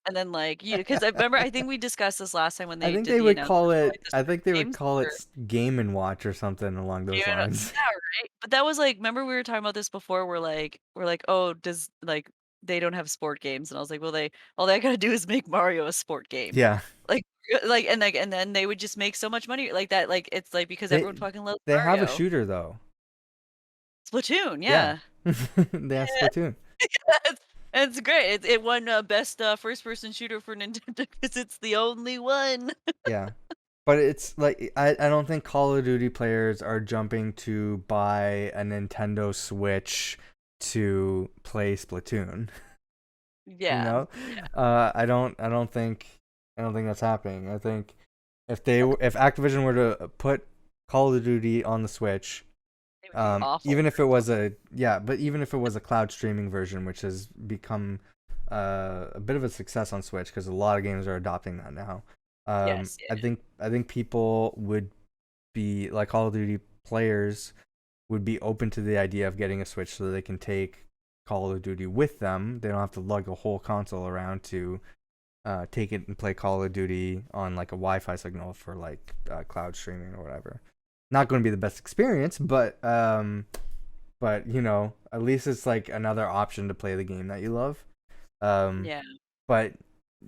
And then, like, because I think we discussed this last time when I they think did they the would call announcement for, like, it the I Switch think they would games call it or Game and Watch or something along those yeah, lines. right? But that was, like, remember we were talking about this before, we're like, "Oh, does like, they don't have sport games." And I was like, "Well, all they gotta do is make Mario a sport game." Yeah. Like and then they would just make so much money like that, like, it's, like, because They everyone fucking loves they have a Mario. shooter though. Splatoon, Yeah. yeah. They have Splatoon. It's great. It won, best, first person shooter for Nintendo because it's the only one. Yeah. But it's like I don't think Call of Duty players are jumping to buy a Nintendo Switch to play Splatoon. You Yeah. know? I don't think that's happening. I think if Activision were to put Call of Duty on the Switch, It would be awful. even if it was but even if it was a cloud streaming version, which has become a bit of a success on Switch because a lot of games are adopting that now. Yes, I think people would be like Call of Duty players would be open to the idea of getting a Switch so that they can take Call of Duty with them. They don't have to lug a whole console around to take it and play Call of Duty on like a Wi-Fi signal for like cloud streaming or whatever. Not going to be the best experience, but at least it's like another option to play the game that you love. Um, yeah, but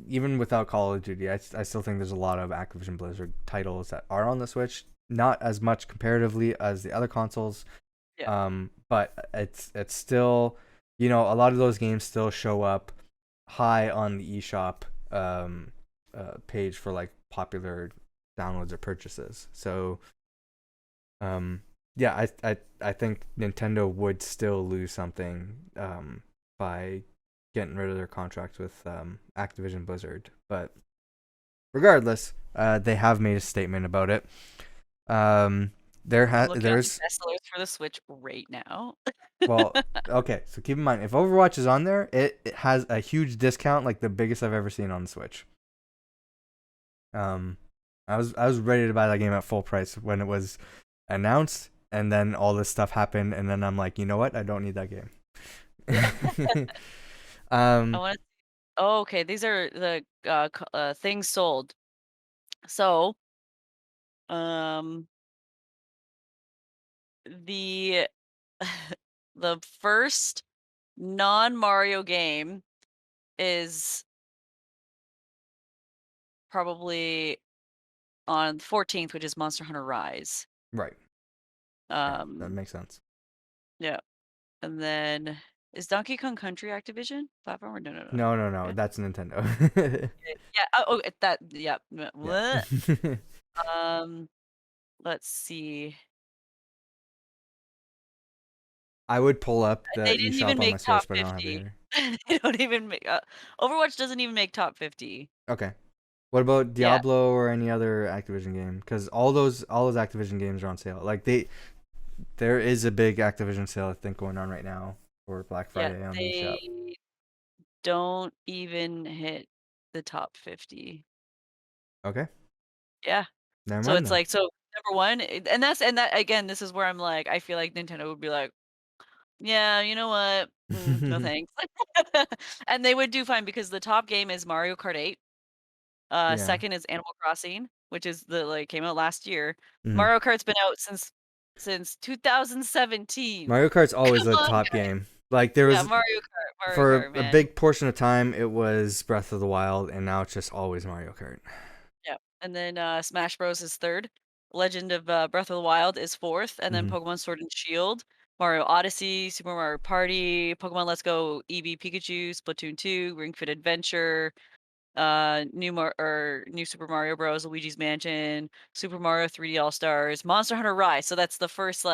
even without Call of Duty, I still think there's a lot of Activision Blizzard titles that are on the Switch. Not as much comparatively as the other consoles, yeah, but it's still, a lot of those games still show up high on the eShop page for like popular downloads or purchases. So yeah, I think Nintendo would still lose something by getting rid of their contract with Activision Blizzard. But regardless, they have made a statement about it. I'm looking at the There's bestsellers for the Switch right now. well, okay, so keep in mind if Overwatch is on there, it has a huge discount, like the biggest I've ever seen on the Switch. Um, I was ready to buy that game at full price when it was announced, and then all this stuff happened, and then I'm like, you know what? I don't need that game. I wanna Oh, okay, these are the, things sold. So, um, the the first non-Mario game is probably on the 14th, which is Monster Hunter Rise. Right. Yeah, that Um, makes sense. yeah, and then is Donkey Kong Country Activision platform or no, no, no. No, no, no. Okay. That's Nintendo. Yeah, that yeah, Yeah. um, let's see. I would pull up the They didn't even eShop on my make top Switch, but I don't have it 50. here. They don't even make Overwatch doesn't even make top 50. Okay. What about Yeah, Diablo or any other Activision game? Because all those Activision games are on sale. Like there is a big Activision sale I think going on right now for Black yeah, Friday on the eShop. they don't even hit the top 50. Okay. Yeah. Never So mind it's then. like number 1, and that again, this is where I'm like, I feel like Nintendo would be like, "Yeah, you know what? No thanks." And they would do fine because the top game is Mario Kart 8. Yeah. Second is Animal Crossing, which is came out last year. Hmm. Mario Kart's been out since 2017. Mario Kart's always Come a on, top guys. game. Like there Yeah, was Mario for Kart, a man. big portion of time it was Breath of the Wild, and now it's just always Mario Kart. Yeah, and then, Smash Bros is 3rd, Legend of, Breath of the Wild is 4th, and then Hmm. Pokemon Sword and Shield, Mario Odyssey, Super Mario Party, Pokemon Let's Go Eevee Pikachu, Splatoon 2, Ring Fit Adventure, New Super Mario Bros, Luigi's Mansion, Super Mario 3D All Stars, Monster Hunter Rise, so that's the first,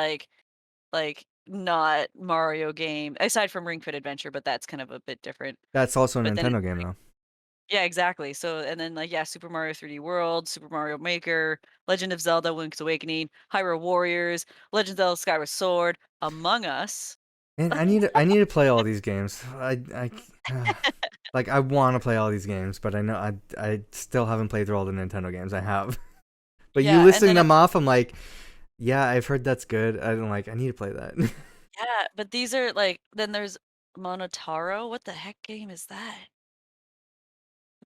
not Mario game, aside from Ring Fit Adventure, but that's kind of a bit different. That's also a But then it's Nintendo game though. yeah, exactly. So and then yeah, Super Mario 3D World, Super Mario Maker, Legend of Zelda: Link's Awakening, Hyrule Warriors, Legend of Zelda: Skyward Sword, Among Us. And I need to play all these games. Like I want to play all these games, but I know I still haven't played through all the Nintendo games I have. But you Yeah, and listing then them off, I'm like, Yeah, I've heard that's good. I need to play that. Yeah, but these are like then there's Monotaro. What the heck game is that?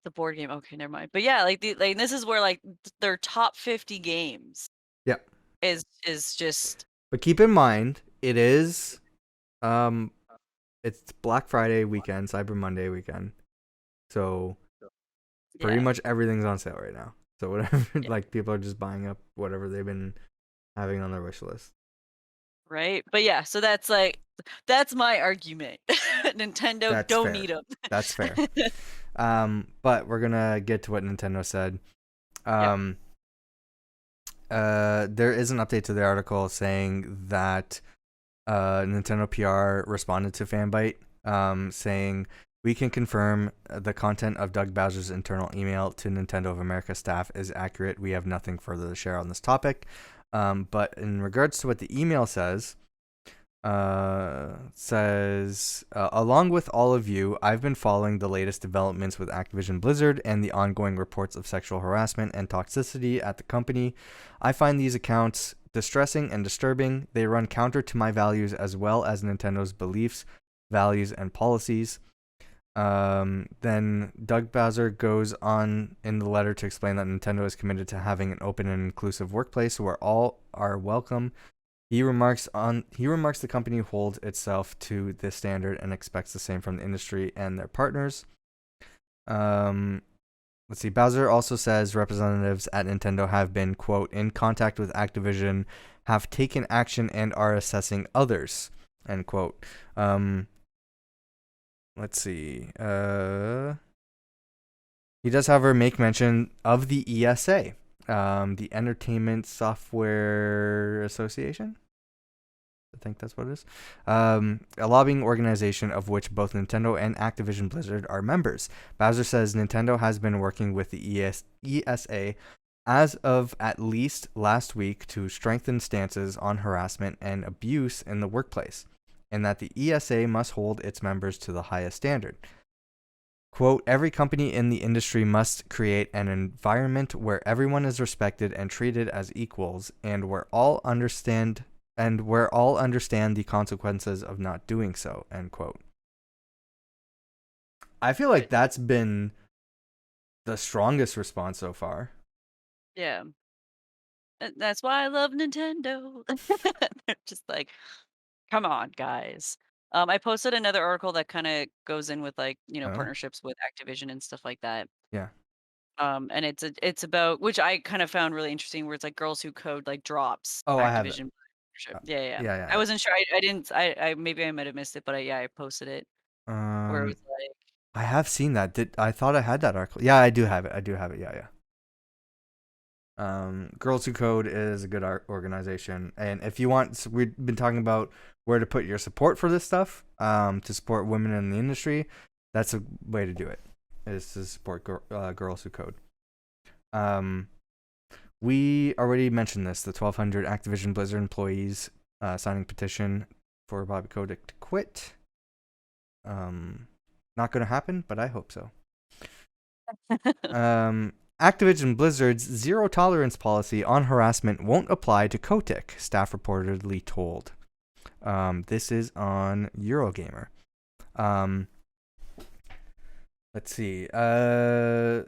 The board game. Okay, never mind. But yeah, like this is where like their top 50 games Yeah. is just But keep in mind, um it's Black Friday weekend, Cyber Monday weekend. So pretty yeah, much everything's on sale right now. So whatever, yeah, like people are just buying up whatever they've been having on their wish list. right? But yeah, so that's my argument. Nintendo That's don't fair. need them. That's fair. But we're gonna get to what Nintendo said. Yep. Um, there is an update to the article saying that Nintendo PR responded to Fanbyte, saying we can confirm the content of Doug Bowser's internal email to Nintendo of America staff is accurate. We have nothing further to share on this topic. But in regards to what the email says, along with all of you, I've been following the latest developments with Activision Blizzard and the ongoing reports of sexual harassment and toxicity at the company. I find these accounts distressing and disturbing. They run counter to my values as well as Nintendo's beliefs, values, and policies. Then Doug Bowser goes on in the letter to explain that Nintendo is committed to having an open and inclusive workplace where all are welcome. He remarks the company holds itself to this standard and expects the same from the industry and their partners. Let's see. Bowser also says representatives at Nintendo have been, quote, in contact with Activision, have taken action and are assessing others, end quote. Let's see. He does, however, make mention of the ESA, the Entertainment Software Association. I think that's what it is. A lobbying organization of which both Nintendo and Activision Blizzard are members. Bowser says Nintendo has been working with the ESA as of at least last week to strengthen stances on harassment and abuse in the workplace, and that the ESA must hold its members to the highest standard. Quote, every company in the industry must create an environment where everyone is respected and treated as equals, and where all understand the consequences of not doing so, end quote. I feel like that's been the strongest response so far. Yeah. That's why I love Nintendo. They're just like, come on, guys. I posted another article that kind of goes in with like, Oh, partnerships with Activision and stuff like that. yeah. And it's about which I kind of found really interesting where it's like Girls Who Code like drops Oh, I have it. Activision partnership. Yeah, yeah, yeah. Yeah, I yeah, wasn't sure. I didn't I maybe I might have missed it, but I posted it yeah. where it was like I have seen that. I thought I had that article. Yeah, I do have it. I do have it. Yeah, yeah. Girls Who Code is a good organization, and if you want, so we've been talking about where to put your support for this stuff, to support women in the industry. That's a way to do it. Is to support Girls Who Code. We already mentioned this. The 1,200 Activision Blizzard employees signing petition for Bobby Kotick to quit. Not going to happen, but I hope so. Activision Blizzard's zero tolerance policy on harassment won't apply to Kotick, staff reportedly told. This is on Eurogamer. Let's see. So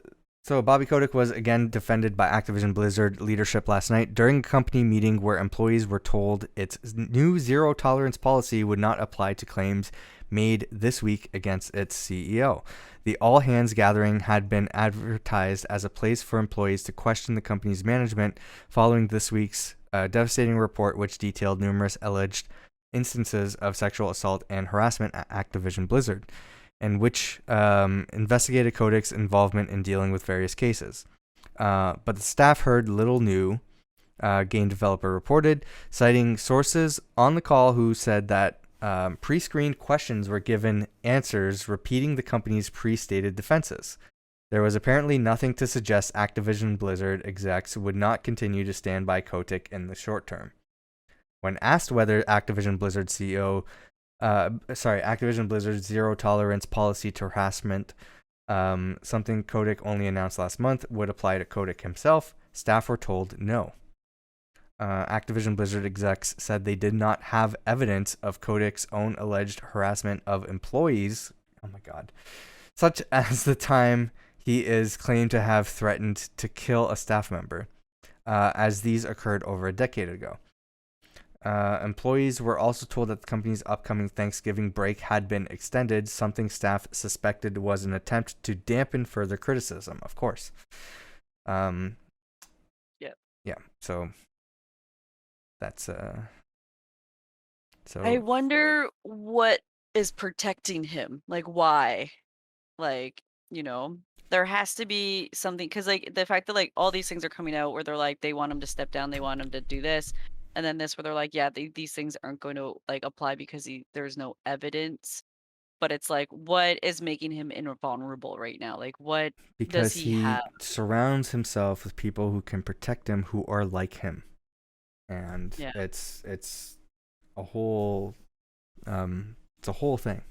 Bobby Kotick was again defended by Activision Blizzard leadership last night during a company meeting where employees were told its new zero tolerance policy would not apply to claims made this week against its CEO. The all hands gathering had been advertised as a place for employees to question the company's management following this week's devastating report, which detailed numerous alleged instances of sexual assault and harassment at Activision Blizzard, and which investigated Kotick's involvement in dealing with various cases. But the staff heard little new, game developer reported, citing sources on the call who said that pre-screened questions were given answers repeating the company's pre-stated defenses. There was apparently nothing to suggest Activision Blizzard execs would not continue to stand by Kotick in the short term. When asked whether Activision Blizzard's zero tolerance policy to harassment, something Kotick only announced last month, would apply to Kotick himself, staff were told no. Activision Blizzard execs said they did not have evidence of Kotick's own alleged harassment of employees. Oh my God. Such as the time he is claimed to have threatened to kill a staff member, as these occurred over a decade ago. Employees were also told that the company's upcoming Thanksgiving break had been extended, something staff suspected was an attempt to dampen further criticism, of course. Yeah. So that's so I wonder what is protecting him. Like, why? Like, there has to be something, because like the fact that like all these things are coming out where they're like they want him to step down, they want him to do this, and then this where they're like, yeah, these things aren't going to like apply because there's no evidence. But it's like, what is making him invulnerable right now? Like, what does because he have? he surrounds himself with people who can protect him, who are like him, and Yeah. it's a whole it's a whole thing.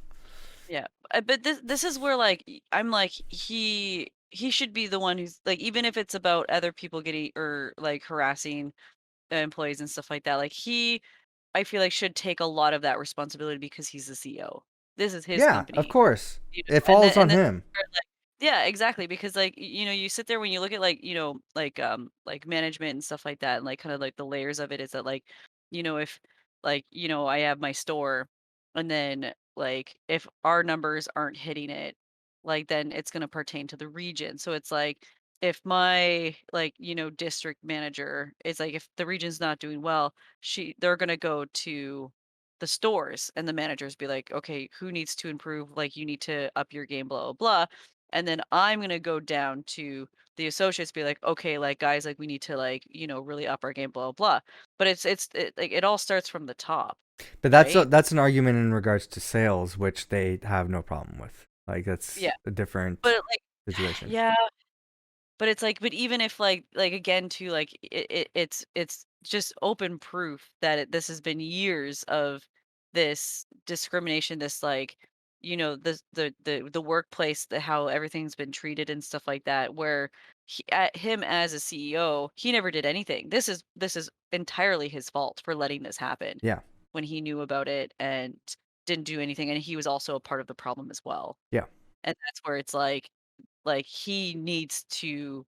Yeah, but this is where like I'm like he should be the one who's like, even if it's about other people getting or like harassing employees and stuff like that, like I feel like should take a lot of that responsibility because he's the CEO. This is his Yeah, of company, course. It falls on and then him. like, yeah, exactly, because like you sit there when you look at like like management and stuff like that, and like kind of like the layers of it is that like if like I have my store, and then like if our numbers aren't hitting it, like then it's going to pertain to the region. So it's like if my like district manager is like, if the region's not doing well, they're going to go to the stores, and the managers be like, okay, who needs to improve? Like, you need to up your game, blah, blah, blah. And then I'm going to go down to the associates, be like, okay, like guys, like we need to like, really up our game, blah, blah, blah. But like it all starts from the top, But right? that's an argument in regards to sales, which they have no problem with. Like that's Yeah. a different But like, situation. yeah, but it's like, but even if like again too, like it's just open proof that this has been years of this discrimination, this like the workplace, how everything's been treated and stuff like that, where him as a CEO, he never did anything. This is entirely his fault for letting this happen Yeah. when he knew about it and didn't do anything, and he was also a part of the problem as well. Yeah. And that's where it's like he needs to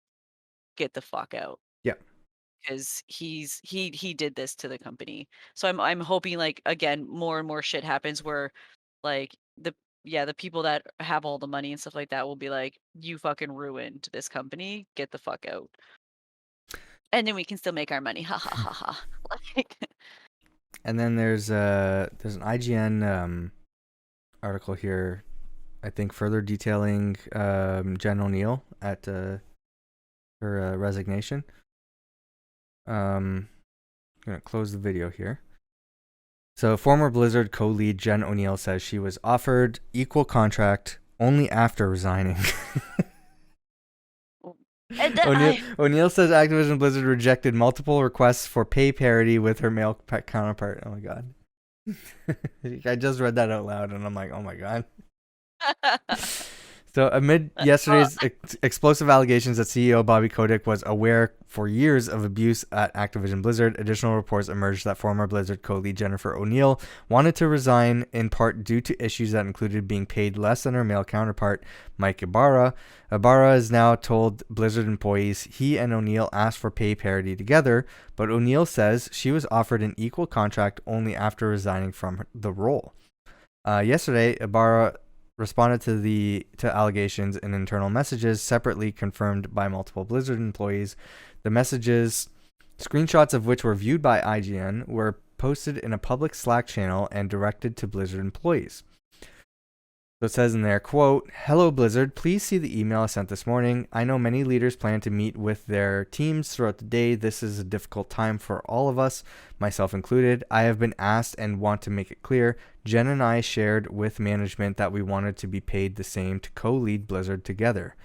get the fuck out, Yeah. because he did this to the company. So I'm hoping like again more and more shit happens where like the people that have all the money and stuff like that will be like, you fucking ruined this company, get the fuck out. And then we can still make our money. Ha ha ha ha. Like, And then there's an IGN article here, I think, further detailing Jen Oneal at her resignation. I'm gonna close the video here. So, former Blizzard co-lead Jen Oneal says she was offered equal contract only after resigning. and Oneal says Activision Blizzard rejected multiple requests for pay parity with her male counterpart. Oh my god. I just read that out loud and I'm like, oh my god. So, amid yesterday's explosive allegations that CEO Bobby Kotick was aware for years of abuse at Activision Blizzard, additional reports emerged that former Blizzard co-lead Jennifer Oneal wanted to resign in part due to issues that included being paid less than her male counterpart, Mike Ibarra. Ibarra has now told Blizzard employees he and Oneal asked for pay parity together, but Oneal says she was offered an equal contract only after resigning from the role. Yesterday, Ibarra responded to allegations in internal messages separately confirmed by multiple Blizzard employees. The messages, screenshots of which were viewed by IGN, were posted in a public Slack channel and directed to Blizzard employees. So it says in there, quote, "Hello Blizzard, please see the email I sent this morning. I know many leaders plan to meet with their teams throughout the day. This is a difficult time for all of us, myself included. I have been asked and want to make it clear. Jen and I shared with management that we wanted to be paid the same to co-lead Blizzard together.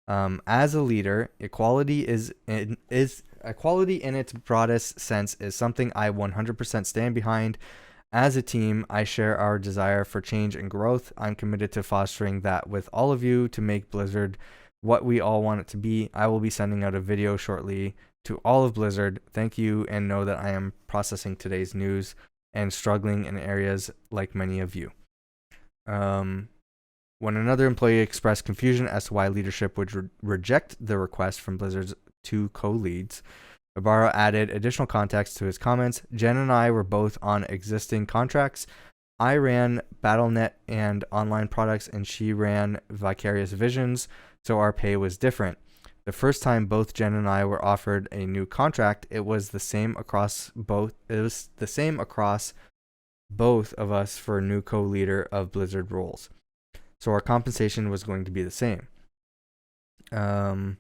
As a leader, equality in its broadest sense is something I 100% stand behind. As a team, I share our desire for change and growth. I'm committed to fostering that with all of you to make Blizzard what we all want it to be. I will be sending out a video shortly To all of Blizzard, thank you and know that I am processing today's news and struggling in areas like many of you. When another employee expressed confusion as to why leadership would reject the request from Blizzard's two co-leads, Ibarra added additional context to his comments. Jen and I were both on existing contracts. I ran BattleNet and online products, and she ran Vicarious Visions, so our pay was different. The first time both Jen and I were offered a new contract, it was the same across both. It was the same across both of us for a new co-leader of Blizzard roles. So our compensation was going to be the same. So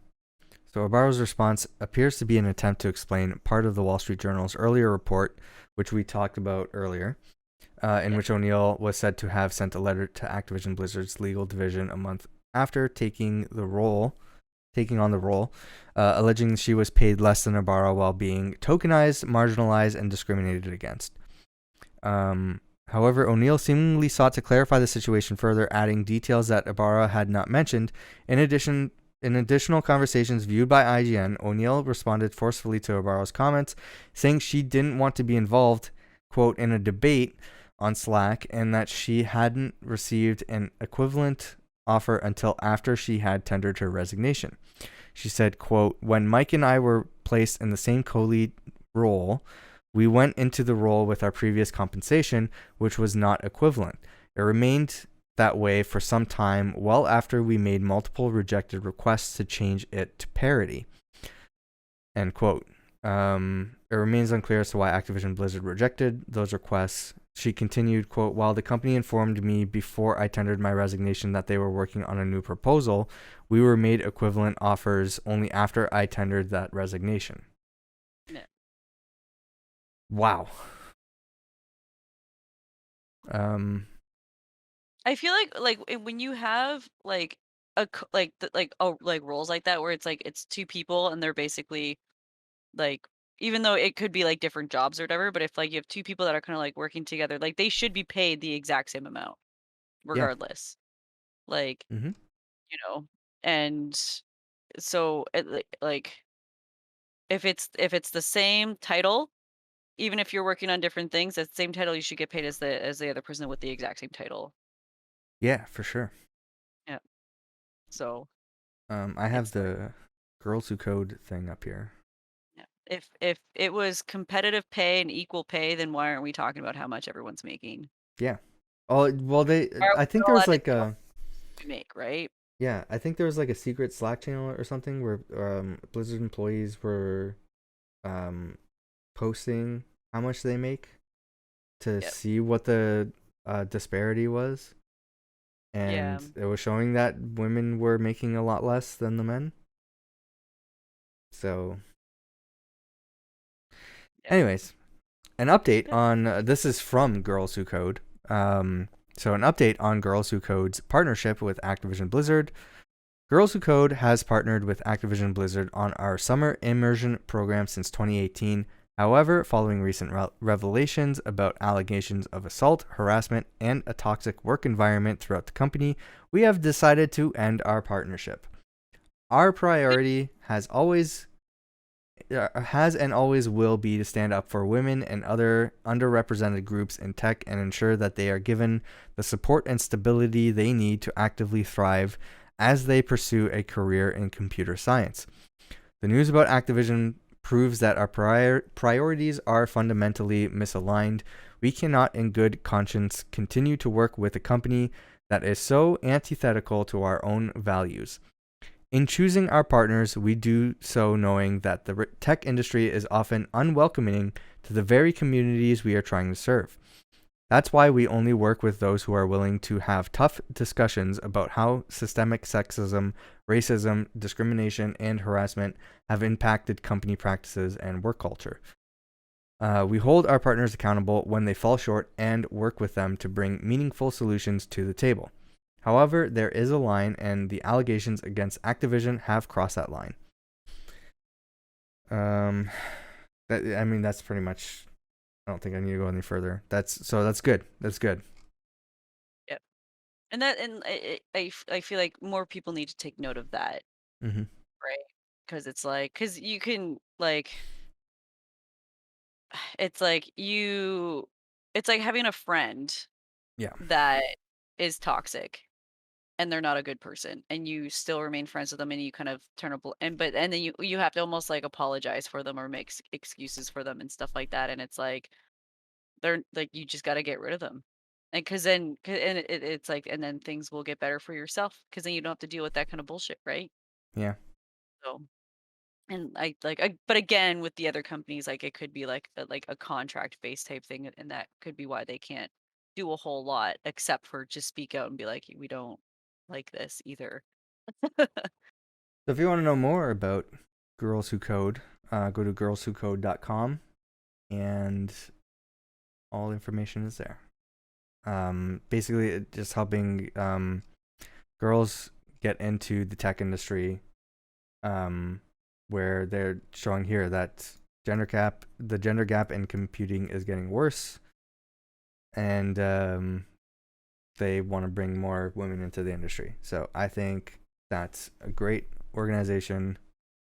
Ibarra's response appears to be an attempt to explain part of the Wall Street Journal's earlier report, which we talked about earlier, in which Oneal was said to have sent a letter to Activision Blizzard's legal division a month after taking on the role, alleging she was paid less than Ibarra while being tokenized, marginalized, and discriminated against. However, Oneal seemingly sought to clarify the situation further, adding details that Ibarra had not mentioned. In additional conversations viewed by IGN, Oneal responded forcefully to Ibarra's comments, saying she didn't want to be involved, quote, in a debate on Slack, and that she hadn't received an equivalent offer until after she had tendered her resignation. She said, quote, when Mike and I were placed in the same co-lead role, we went into the role with our previous compensation, which was not equivalent. It remained that way for some time, well after we made multiple rejected requests to change it to parity. End quote. It remains unclear as to why Activision Blizzard rejected those requests. She continued, quote, while the company informed me before I tendered my resignation that they were working on a new proposal, we were made equivalent offers only after I tendered that resignation. Yeah. Wow. I feel like when you have like roles like that where it's like it's two people and they're basically like, even though it could be like different jobs or whatever, but if like you have two people that are kind of like working together, like they should be paid the exact same amount Yeah. regardless. Like, Mm-hmm. And so like if it's the same title, even if you're working on different things, that same title you should get paid as the other person with the exact same title. Yeah, for sure. Yeah. So I have it's like, the Girls Who Code thing up here. yeah. If it was competitive pay and equal pay, then why aren't we talking about how much everyone's making? Yeah. Oh, well, Why are I we think not there was allowed to like tell a, what we make, right? yeah, I think there was like a secret Slack channel or something where Blizzard employees were um posting how much they make to Yep. see what the disparity was, Yeah. and it was showing that women were making a lot less than the men. So, Yep. anyways, an update Yep. on this is from Girls Who Code. So an update on Girls Who Code's partnership with Activision Blizzard. Girls Who Code has partnered with Activision Blizzard on our summer immersion program since 2018. However, following recent revelations about allegations of assault, harassment, and a toxic work environment throughout the company, we have decided to end our partnership. Our priority has and always will be to stand up for women and other underrepresented groups in tech and ensure that they are given the support and stability they need to actively thrive as they pursue a career in computer science. The news about Activision proves that our priorities are fundamentally misaligned. We cannot, in good conscience, continue to work with a company that is so antithetical to our own values. In choosing our partners, we do so knowing that the tech industry is often unwelcoming to the very communities we are trying to serve. That's why we only work with those who are willing to have tough discussions about how systemic sexism, racism, discrimination, and harassment have impacted company practices and work culture. We hold our partners accountable when they fall short and work with them to bring meaningful solutions to the table. However, there is a line, and the allegations against Activision have crossed that line. That's pretty much. I don't think I need to go any further. That's good. That's good. Yep. And I feel like more people need to take note of that, Mm-hmm. right? because it's like, because you can like, it's like you, it's like having a friend Yeah. that is toxic and they're not a good person and you still remain friends with them and you kind of turn a and then you have to almost like apologize for them or make excuses for them and stuff like that, and it's like they're like you just got to get rid of them. And because then it's like, and then things will get better for yourself because then you don't have to deal with that kind of bullshit, right? Yeah. So, and but again, with the other companies, like it could be like a contract based type thing, and that could be why they can't do a whole lot except for just speak out and be like, we don't like this either. So if you want to know more about Girls Who Code, go to girlswhocode.com and all information is there. Basically, just helping girls get into the tech industry, where they're showing here that the gender gap in computing is getting worse, and they want to bring more women into the industry. So I think that's a great organization,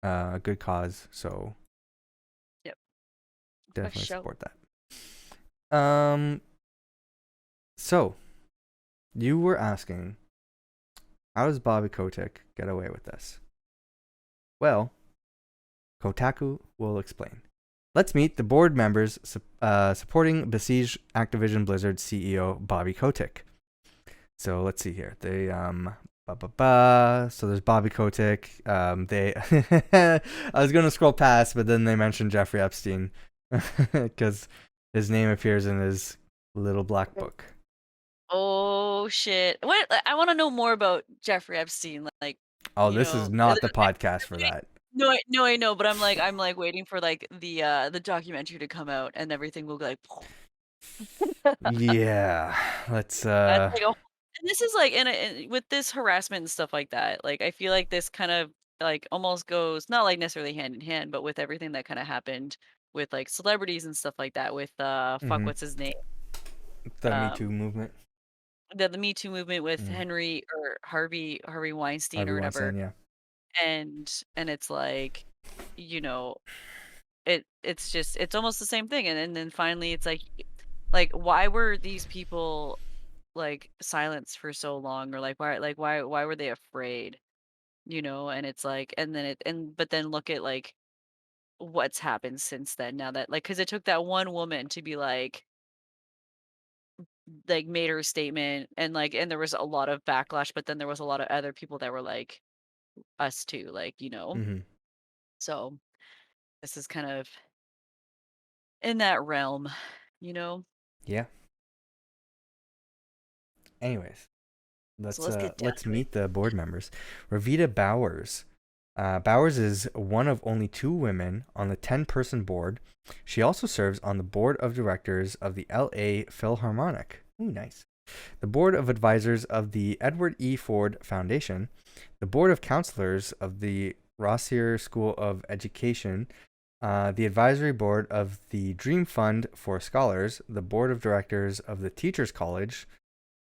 a good cause. So Yep. definitely Show. support that. So you were asking, how does Bobby Kotick get away with this? Well, Kotaku will explain. Let's meet the board members supporting besieged Activision Blizzard CEO Bobby Kotick. So let's see here. They So there's Bobby Kotick. I was gonna scroll past, but then they mentioned Jeffrey Epstein because his name appears in his little black book. Oh shit! What I want to know more about Jeffrey Epstein. Like, Oh, this is not the podcast for that. No, I know, but I'm like waiting for like the documentary to come out and everything will be like. Yeah, let's. That's like and this is like with this harassment and stuff like that. Like I feel like this kind of like almost goes not like necessarily hand in hand, but with everything that kind of happened with like celebrities and stuff like that. With fuck, what's his name? The Me Too movement. The Me Too movement with Henry or Harvey Weinstein Harvey or whatever. Weinstein, yeah. And it's like, you know, it's just it's almost the same thing. And then finally it's like why were these people like silenced for so long, or why were they afraid, you know? And it's like, and then but then look at like what's happened since then, now that like, because it took that one woman to be like made her statement, and like, and there was a lot of backlash, but then there was a lot of other people that were like us too, like, you know. So this is kind of in that realm, you know. Yeah. Anyways, So let's get down let's to it. meet the board members. Ravita Bowers. Bowers is one of only 2 women on the 10-person board. She also serves on the board of directors of the LA Philharmonic. Ooh, nice. The board of advisors of the Edward E. Ford Foundation, the board of counselors of the Rossier School of Education, the advisory board of the Dream Fund for Scholars, the board of directors of the Teachers College,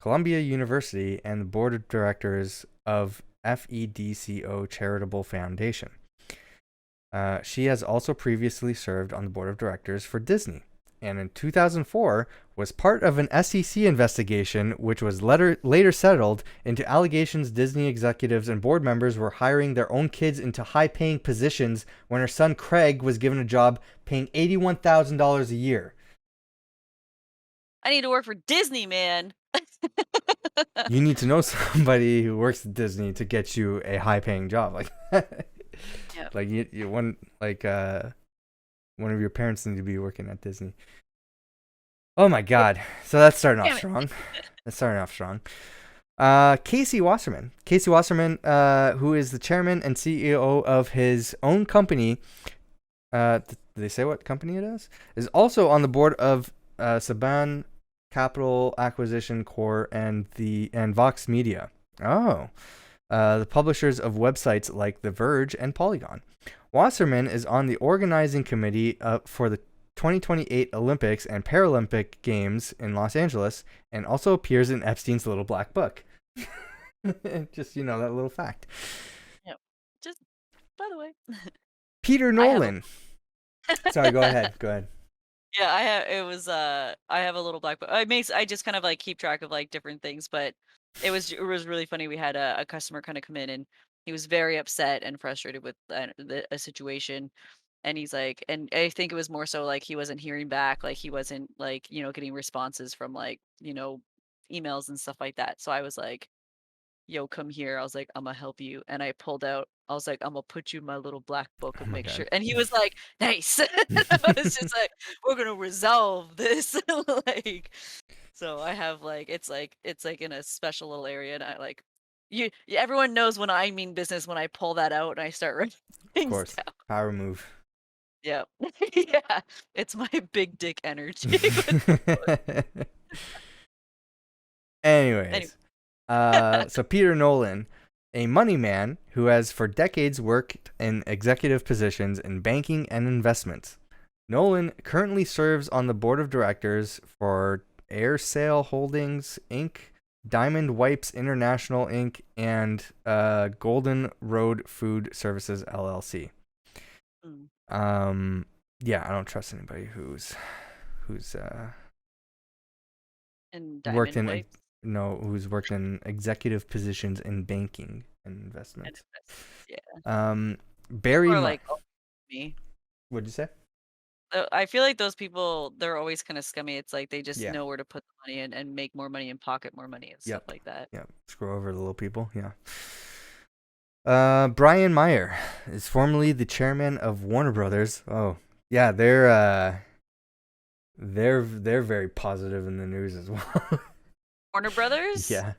Columbia University, and the board of directors of FEDCO Charitable Foundation. She has also previously served on the board of directors for Disney, and in 2004 was part of an SEC investigation which was later settled into allegations Disney executives and board members were hiring their own kids into high-paying positions when her son Craig was given a job paying $81,000 a year. I need to work for Disney, man. You need to know somebody who works at Disney to get you a high-paying job like that. Yeah. Like one of your parents need to be working at Disney. Oh my God! So that's starting off strong. Casey Wasserman. Casey Wasserman, who is the chairman and CEO of his own company. Did they say what company it is also on the board of Saban Capital Acquisition Corp and Vox Media. Oh, the publishers of websites like The Verge and Polygon. Wasserman is on the organizing committee for the 2028 Olympics and Paralympic Games in Los Angeles, and also appears in Epstein's little black book. Just, that little fact. Yeah. Just by the way, Peter I have a Nolan. Sorry, go ahead. Go ahead. yeah, I have a little black book. I just kind of like keep track of like different things, but it was really funny. We had a customer kind of come in and he was very upset and frustrated with a situation. And he's like, and I think it was more so like he wasn't hearing back, like he wasn't like, getting responses from like, emails and stuff like that. So I was like, yo, come here. I was like, Imma help you. And I was like, Imma put you in my little black book Oh and my make god. sure. And he was like, nice. I was just like, we're gonna resolve this. Like, so I have like it's like in a special little area and I like everyone knows when I mean business when I pull that out and I start writing Of things course. down. Power move. Yeah. Yeah. It's my big dick energy with the book. Anyway. Anyways, so Peter Nolan, a money man who has for decades worked in executive positions in banking and investments. Nolan currently serves on the board of directors for Airsail Holdings Inc., Diamond Wipes International Inc., and Golden Road Food Services LLC. Mm. Yeah, I don't trust anybody who's And worked diamond in wipes no who's worked in executive positions in banking and and investments. investments. Yeah. Barry, Or like oh, me. what'd you say? I feel like those people, they're always kind of scummy. It's like they just Yeah. know where to put the money and make more money and pocket more money and stuff Yep. like that. Yep. Screw over the little people. Yeah. Brian Meyer is formerly the chairman of Warner Brothers. Oh, yeah, they're very positive in the news as well. Warner Brothers? Yeah,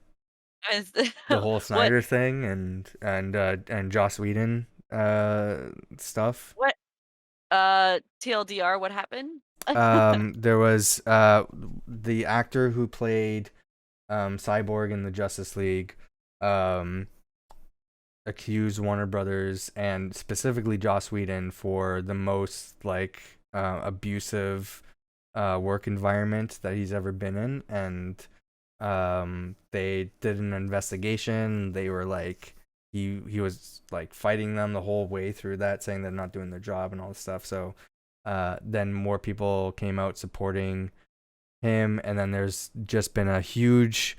Is the whole what Snyder thing and Joss Whedon stuff. what TLDR, what happened? There was the actor who played Cyborg in the Justice League um accused Warner Brothers and specifically Joss Whedon for the most like abusive work environment that he's ever been in, and they did an investigation. They were like he was like fighting them the whole way through that, saying they're not doing their job and all this stuff. So then more people came out supporting him, and then there's just been a huge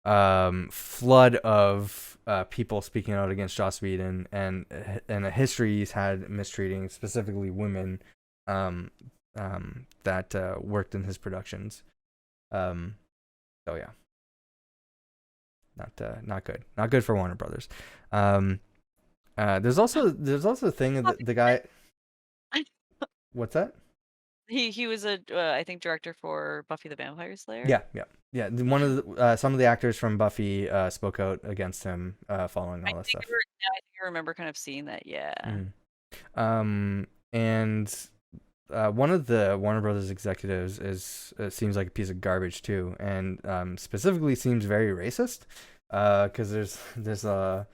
flood of people speaking out against Joss Whedon and a history he's had mistreating specifically women that worked in his productions. So yeah, not good for Warner Brothers. There's also a thing that the guy. What's that? He was a I think director for Buffy the Vampire Slayer. Yeah. One of the some of the actors from Buffy spoke out against him following all that stuff. Yeah, I think I remember kind of seeing that. Yeah. And one of the Warner Brothers executives seems like a piece of garbage too, and specifically seems very racist. Because there's some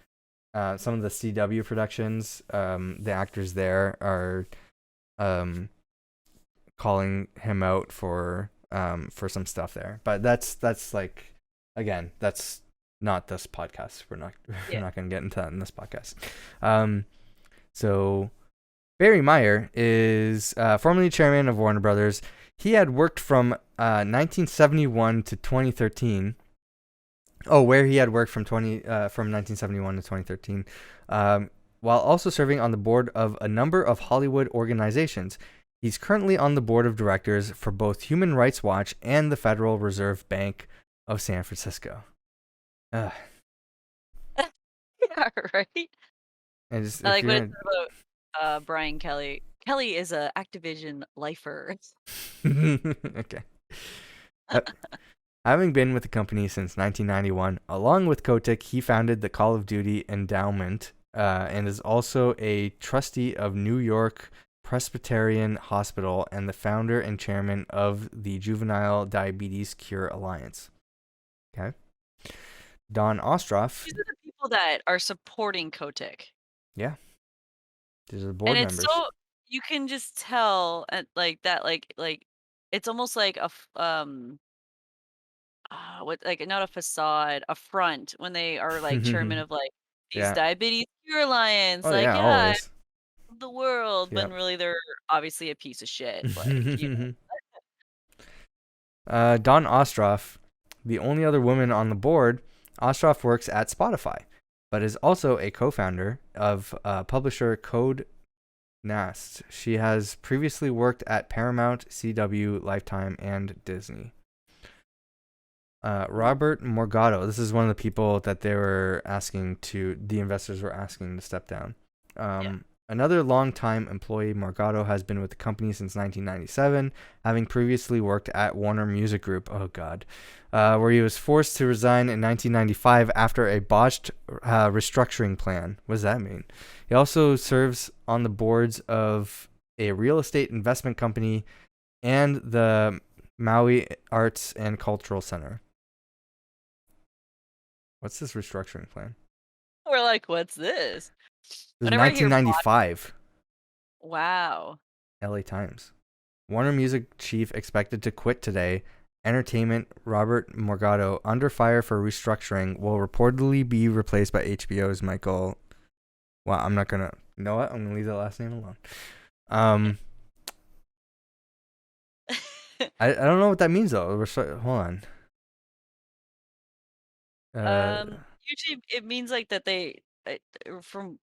of the CW productions, the actors there are calling him out for some stuff there, but that's like, again, that's not this podcast. We're not going to get into that in this podcast. So Barry Meyer is formerly chairman of Warner Brothers. He had worked from 1971 to 2013. Oh, where he had worked from 1971 to 2013, while also serving on the board of a number of Hollywood organizations. He's currently on the board of directors for both Human Rights Watch and the Federal Reserve Bank of San Francisco. Yeah, right. And just, I if like what you're it said about Brian Kelly. Kelly is a Activision lifer. okay. Having been with the company since 1991, along with Kotick, he founded the Call of Duty Endowment and is also a trustee of New York Presbyterian Hospital and the founder and chairman of the Juvenile Diabetes Cure Alliance. Okay. Don Ostroff. These are the people that are supporting Kotick. Yeah. These are the board And it's members. so you can just tell like that like it's almost like a what like not a facade, a front when they are like chairman of like These Yeah. diabetes cure alliance, Oh like, yeah, yeah, I always. love the world, when Yep. really they're obviously a piece of shit, like, you know. Dawn Ostroff, the only other woman on the board, Ostroff works at Spotify, but is also a co-founder of publisher Code Nast. She has previously worked at Paramount, CW, Lifetime, and Disney. Robert Morgado. This is one of the people that the investors were asking to step down. Yeah. Another longtime employee, Morgado has been with the company since 1997, having previously worked at Warner Music Group. Oh, God. Where he was forced to resign in 1995 after a botched restructuring plan. What does that mean? He also serves on the boards of a real estate investment company and the Maui Arts and Cultural Center. What's this restructuring plan? We're like, "What's this?" This is Whenever I hear bot 1995. wow. LA Times. Warner Music chief expected to quit today. Entertainment Robert Morgado, under fire for restructuring, will reportedly be replaced by HBO's Michael. Well, I'm not gonna. You know what? I'm gonna leave the last name alone. I don't know what that means though. Hold on. Usually it means, like, that they, from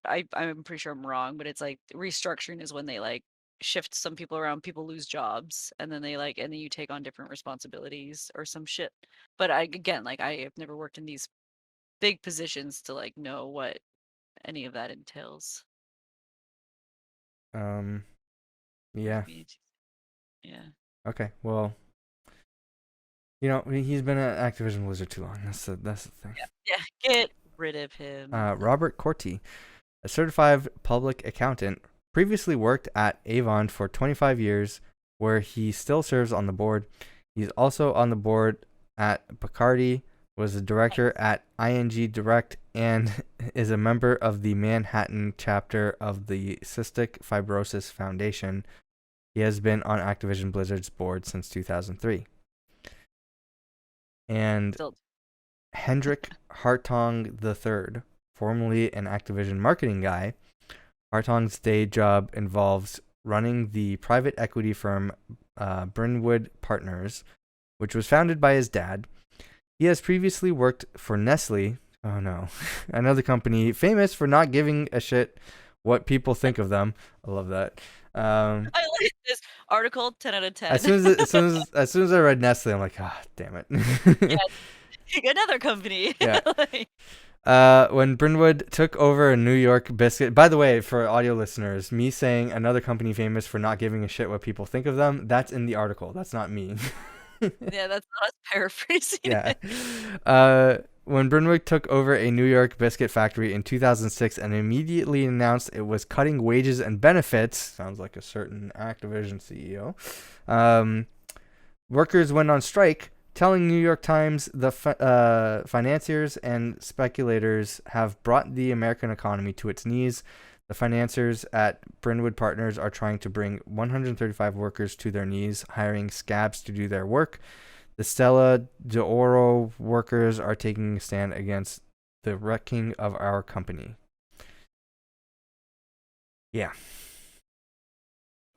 I'm pretty sure I'm wrong, but it's like restructuring is when they, like, shift some people around, people lose jobs, and then and then you take on different responsibilities or some shit. But again, like, I have never worked in these big positions to, like, know what any of that entails. Yeah. Yeah. Okay. Well, he's been at Activision Blizzard too long. That's the thing. Yeah. Get rid of him. Robert Corti, a certified public accountant, previously worked at Avon for 25 years, where he still serves on the board. He's also on the board at Bacardi, was a director at ING Direct, and is a member of the Manhattan chapter of the Cystic Fibrosis Foundation. He has been on Activision Blizzard's board since 2003. And Hendrik Hartong III, formerly an Activision marketing guy. Hartong's day job involves running the private equity firm Brynwood Partners, which was founded by his dad. He has previously worked for Nestle, oh no, another company famous for not giving a shit what people think of them. I love that. I like this article, 10 out of 10. As soon as I read Nestle, I'm like, damn it. Yeah, another company. Yeah. When Brynwood took over a New York biscuit. By the way, for audio listeners, me saying another company famous for not giving a shit what people think of them, that's in the article. That's not me. Yeah, that's not us paraphrasing. Yeah. When Brynwood took over a New York biscuit factory in 2006 and immediately announced it was cutting wages and benefits, sounds like a certain Activision CEO, workers went on strike, telling New York Times the financiers and speculators have brought the American economy to its knees. The financiers at Brynwood Partners are trying to bring 135 workers to their knees, hiring scabs to do their work. The Stella d'Oro workers are taking a stand against the wrecking of our company. Yeah.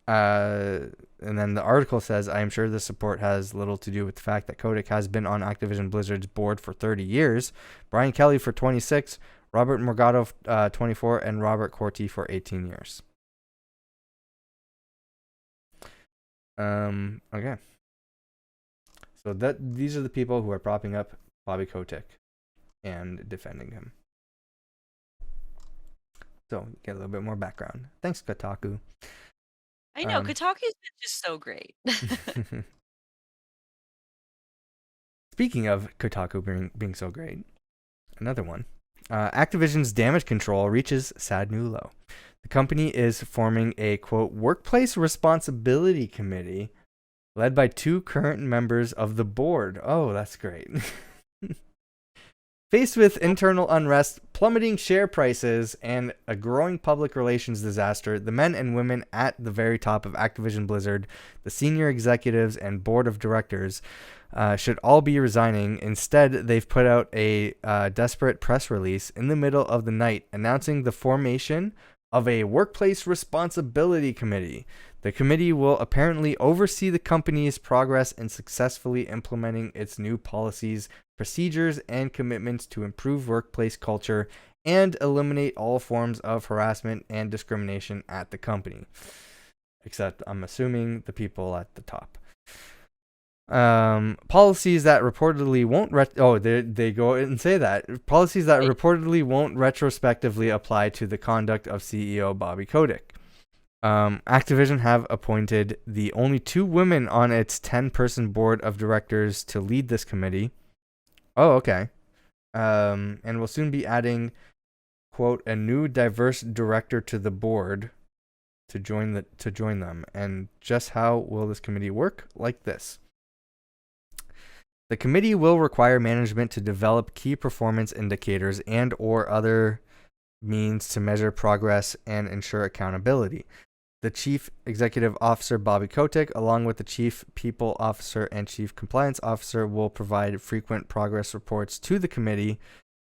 And then the article says, I am sure this support has little to do with the fact that Kotick has been on Activision Blizzard's board for 30 years, Brian Kelly for 26, Robert Morgado 24, and Robert Corti for 18 years. Okay. So these are the people who are propping up Bobby Kotick and defending him. So get a little bit more background. Thanks, Kotaku. I know, Kotaku's been just so great. Speaking of Kotaku being so great, another one. Activision's damage control reaches sad new low. The company is forming a, quote, workplace responsibility committee led by 2 current members of the board. Oh, that's great. Faced with internal unrest, plummeting share prices, and a growing public relations disaster, the men and women at the very top of Activision Blizzard, the senior executives and board of directors, should all be resigning. Instead, they've put out a desperate press release in the middle of the night announcing the formation of a workplace responsibility committee. The committee will apparently oversee the company's progress in successfully implementing its new policies, procedures, and commitments to improve workplace culture and eliminate all forms of harassment and discrimination at the company. Except, I'm assuming, the people at the top. Policies that reportedly won't they go and say that policies that reportedly won't retrospectively apply to the conduct of CEO Bobby Kotick. Activision have appointed the only 2 women on its 10-person board of directors to lead this committee. Oh, okay. And will soon be adding, quote, a new diverse director to the board to join them. And just how will this committee work? Like this. The committee will require management to develop key performance indicators and or other means to measure progress and ensure accountability. The Chief Executive Officer, Bobby Kotick, along with the Chief People Officer and Chief Compliance Officer, will provide frequent progress reports to the committee,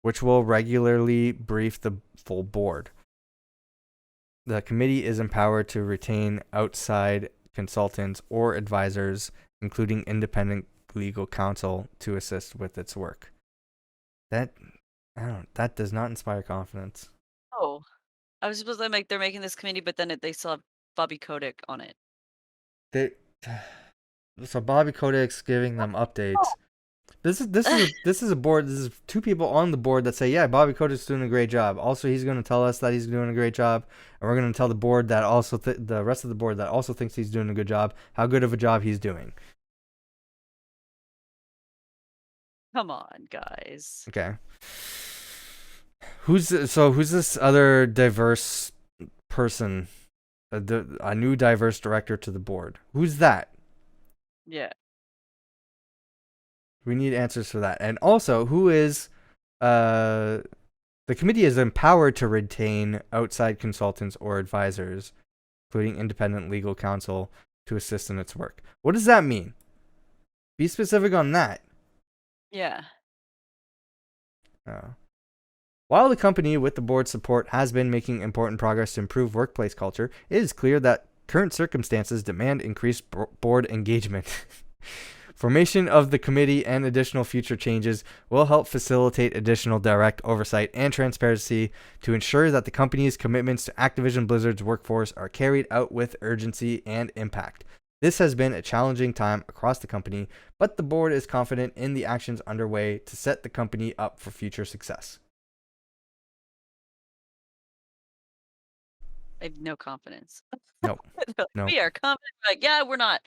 which will regularly brief the full board. The committee is empowered to retain outside consultants or advisors, including independent legal counsel, to assist with its work. That does not inspire confidence. Oh, I was supposed to like they're making this committee, but then they still have Bobby Kotick on it. So Bobby Kotick's giving them updates. This is a board. This is 2 people on the board that say, yeah, Bobby Kotick's doing a great job. Also, he's going to tell us that he's doing a great job, and we're going to tell the board that also the rest of the board that also thinks he's doing a good job, how good of a job he's doing. Come on, guys. Okay. Who's this other diverse person? A new diverse director to the board. Who's that? Yeah. We need answers for that. And also, who is the committee is empowered to retain outside consultants or advisors, including independent legal counsel, to assist in its work. What does that mean? Be specific on that. Yeah. While the company, with the board's support, has been making important progress to improve workplace culture, it is clear that current circumstances demand increased board engagement. Formation of the committee and additional future changes will help facilitate additional direct oversight and transparency to ensure that the company's commitments to Activision Blizzard's workforce are carried out with urgency and impact. This has been a challenging time across the company, but the board is confident in the actions underway to set the company up for future success. I have no confidence. No. No. We are confident. Like, yeah, we're not.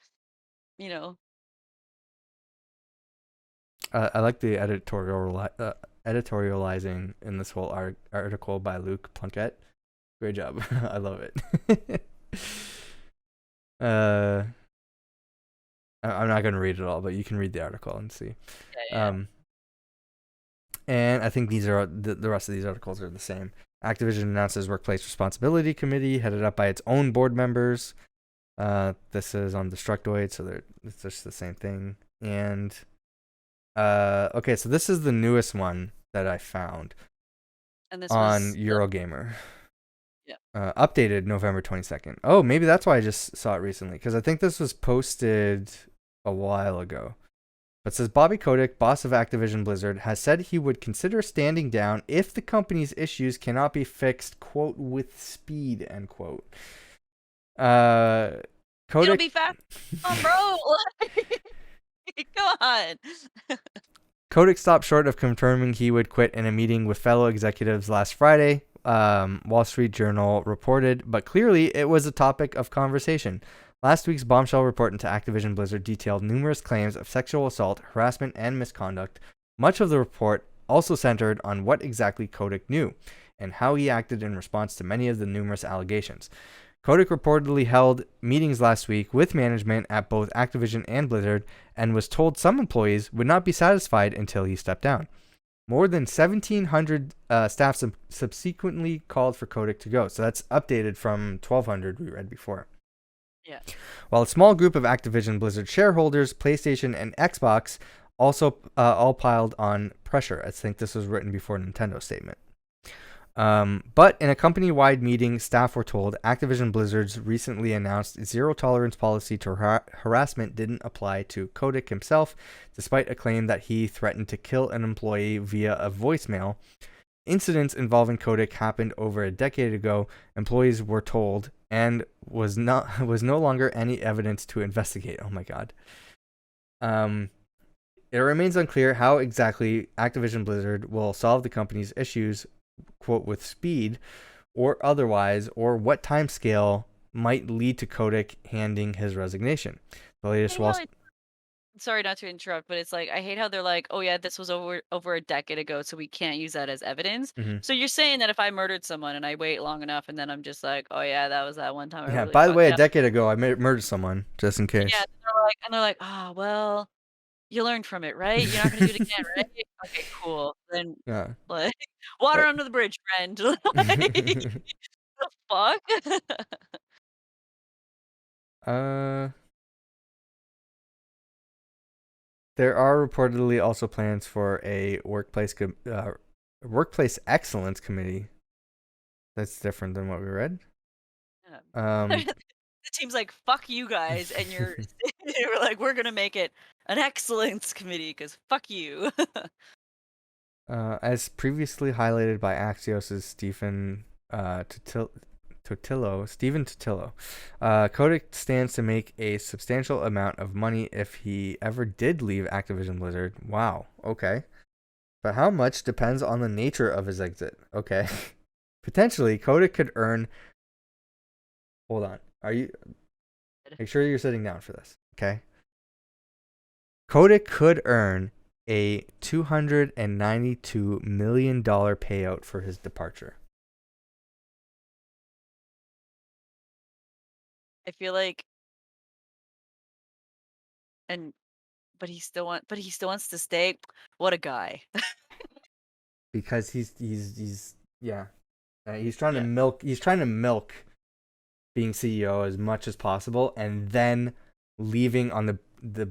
I like the editorializing in this whole article by Luke Plunkett. Great job. I love it. I'm not going to read it all, but you can read the article and see. Yeah. And I think these are the rest of these articles are the same. Activision announces Workplace Responsibility Committee, headed up by its own board members. This is on Destructoid, so it's just the same thing. And okay, so this is the newest one that I found And this on was Eurogamer. Yeah. Updated November 22nd. Oh, maybe that's why I just saw it recently, because I think this was posted a while ago. But it says Bobby Kotick, boss of Activision Blizzard, has said he would consider standing down if the company's issues cannot be fixed, quote, with speed, end quote. Kotick... It'll be fast. Oh, bro. Come on. Kotick stopped short of confirming he would quit in a meeting with fellow executives last Friday, Wall Street Journal reported, but clearly it was a topic of conversation. Last week's bombshell report into Activision Blizzard detailed numerous claims of sexual assault, harassment, and misconduct. Much of the report also centered on what exactly Kotick knew and how he acted in response to many of the numerous allegations. Kotick reportedly held meetings last week with management at both Activision and Blizzard and was told some employees would not be satisfied until he stepped down. More than 1,700 staff subsequently called for Kotick to go. So that's updated from 1,200 we read before. Yeah. While a small group of Activision Blizzard shareholders, PlayStation and Xbox also all piled on pressure. I think this was written before Nintendo's statement. But in a company-wide meeting, staff were told Activision Blizzard's recently announced zero-tolerance policy to harassment didn't apply to Kotick himself, despite a claim that he threatened to kill an employee via a voicemail. Incidents involving Kotick happened over a decade ago, employees were told, and was no longer any evidence to investigate. Oh my god. It remains unclear how exactly Activision Blizzard will solve the company's issues, quote, with speed or otherwise, or what time scale might lead to Kotick handing his resignation. The latest sorry not to interrupt, but it's like I hate how they're like, oh yeah, this was over a decade ago, so we can't use that as evidence. So you're saying that if I murdered someone and I wait long enough, and then I'm just like, oh yeah, that was that one time I Yeah, really by the way, a fucked up. decade ago I murdered someone, just in case. Yeah, they're like, ah, well, you learned from it, right? You're not gonna do it again, right? Okay, cool. Then Yeah. like water under the bridge, friend. Like, the fuck? There are reportedly also plans for a workplace excellence committee. That's different than what we read. The team's like, fuck you guys, and you're like, we're gonna make it an excellence committee because fuck you. As previously highlighted by Axios' Stephen Totillo, Kotick stands to make a substantial amount of money if he ever did leave Activision Blizzard. Wow, okay. But how much depends on the nature of his exit. Okay. Potentially, Kotick could earn... Hold on. Make sure you're sitting down for this, okay? Kotick could earn a $292 million payout for his departure. I feel like, but he still wants to stay. What a guy. Because he's trying to milk being CEO as much as possible, and then leaving on the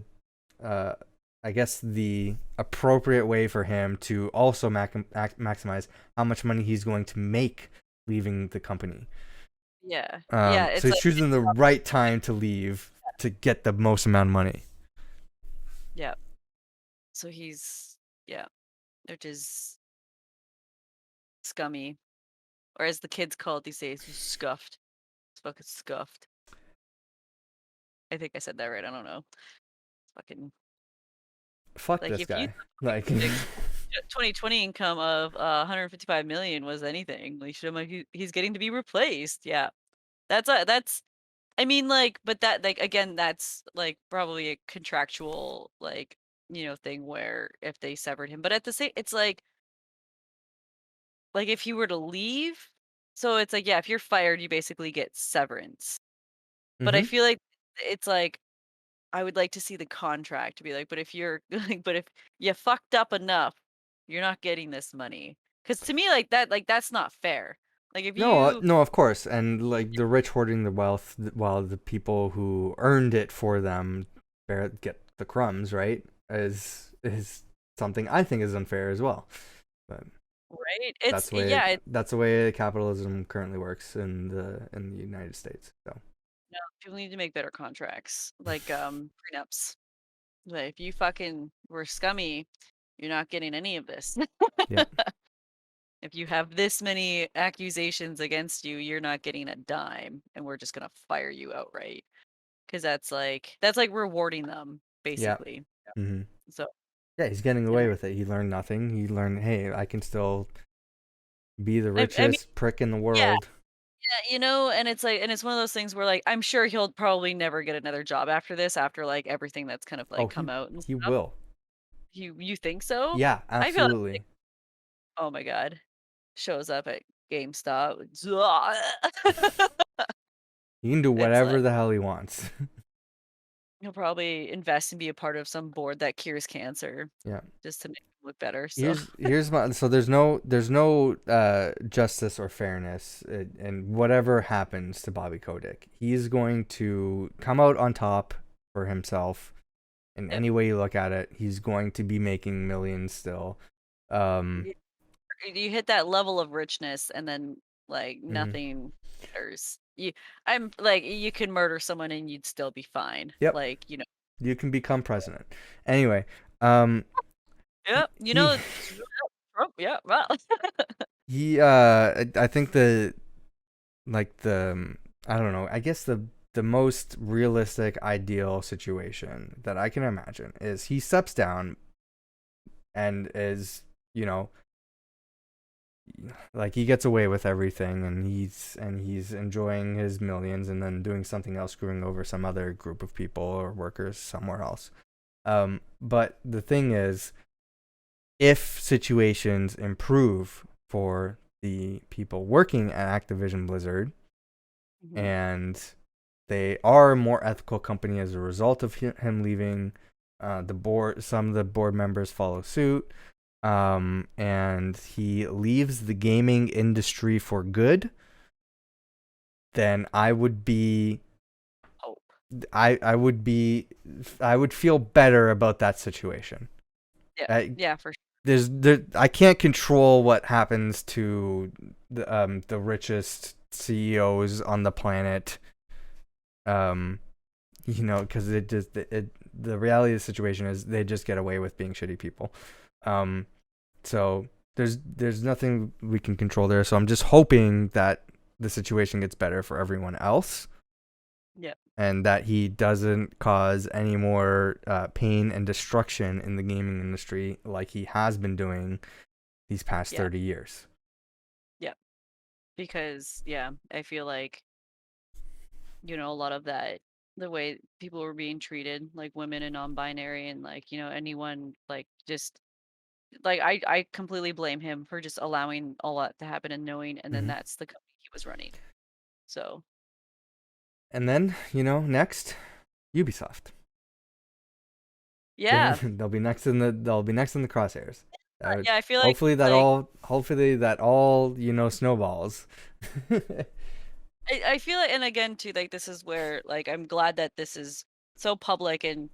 I guess the appropriate way for him to also maximize how much money he's going to make leaving the company. Yeah. So he's choosing the right time to leave to get the most amount of money. Yeah. So which is scummy, or as the kids call it these days, scuffed. It's fucking scuffed. I think I said that right. I don't know. It's fucking. Fuck like this guy. Like 2020 income of 155 million was anything. Like he's getting to be replaced. Yeah, that's I mean, like, but that, like, again, that's like probably a contractual, like, thing where if they severed him, but at the same, it's like if he were to leave, so it's like, yeah, if you're fired, you basically get severance. But I feel like it's like, I would like to see the contract to be like, but if you're like, but if you fucked up enough, you're not getting this money. Because to me, like that's not fair. Like if you no, of course, and like the rich hoarding the wealth while the people who earned it for them get the crumbs, right? Is something I think is unfair as well. But right, that's the way capitalism currently works in the United States. So no, people need to make better contracts, like prenups. Like if you fucking were scummy, you're not getting any of this. Yeah. If you have this many accusations against you, you're not getting a dime, and we're just gonna fire you outright. Because that's like rewarding them, basically. Yeah. Mm-hmm. So yeah, he's getting away with it. He learned nothing. He learned, hey, I can still be the richest prick in the world. Yeah, and it's like, and it's one of those things where, like, I'm sure he'll probably never get another job after this, after like everything that's kind of like come out and he stuff. will. You think so? Yeah, absolutely. I feel like, oh my god, shows up at GameStop. He can do whatever the hell he wants. He'll probably invest and be a part of some board that cures cancer. Yeah. Just to make look better. So here's my so there's no justice or fairness in whatever happens to Bobby Kotick. He's going to come out on top for himself in yep. any way you look at it. He's going to be making millions still. Um, Y- you hit that level of richness, and then like mhm. nothing matters. I'm like you can murder someone and you'd still be fine. Yep, Like you can become president. Anyway, um, yep. he Trump. Yeah. Well. I think the like the I don't know. I guess the most realistic ideal situation that I can imagine is he steps down and is, you know, like he gets away with everything and he's enjoying his millions and then doing something else, screwing over some other group of people or workers somewhere else. But the thing is, if situations improve for the people working at Activision Blizzard Mhm. and they are a more ethical company as a result of him leaving. The board, some of the board members follow suit, and he leaves the gaming industry for good. Then I would be, Hope. I would be, I would feel better about that situation. Yeah. I, Yeah. For I can't control what happens to the richest CEOs on the planet. Um, because the reality of the situation is they just get away with being shitty people. Um, so there's nothing we can control there. So I'm just hoping that the situation gets better for everyone else, yeah. and that he doesn't cause any more pain and destruction in the gaming industry like he has been doing these past Yeah. 30 years. Yeah. Because yeah, I feel like a lot of that, the way people were being treated, like women and non-binary, and like anyone, like just like I completely blame him for just allowing all that to happen and knowing, and then Hmm. that's the company he was running. So And then next, Ubisoft. yeah. They'll be next in the crosshairs. Yeah, I feel Hopefully that like all snowballs. I feel like, and again too, like this is where like I'm glad that this is so public, and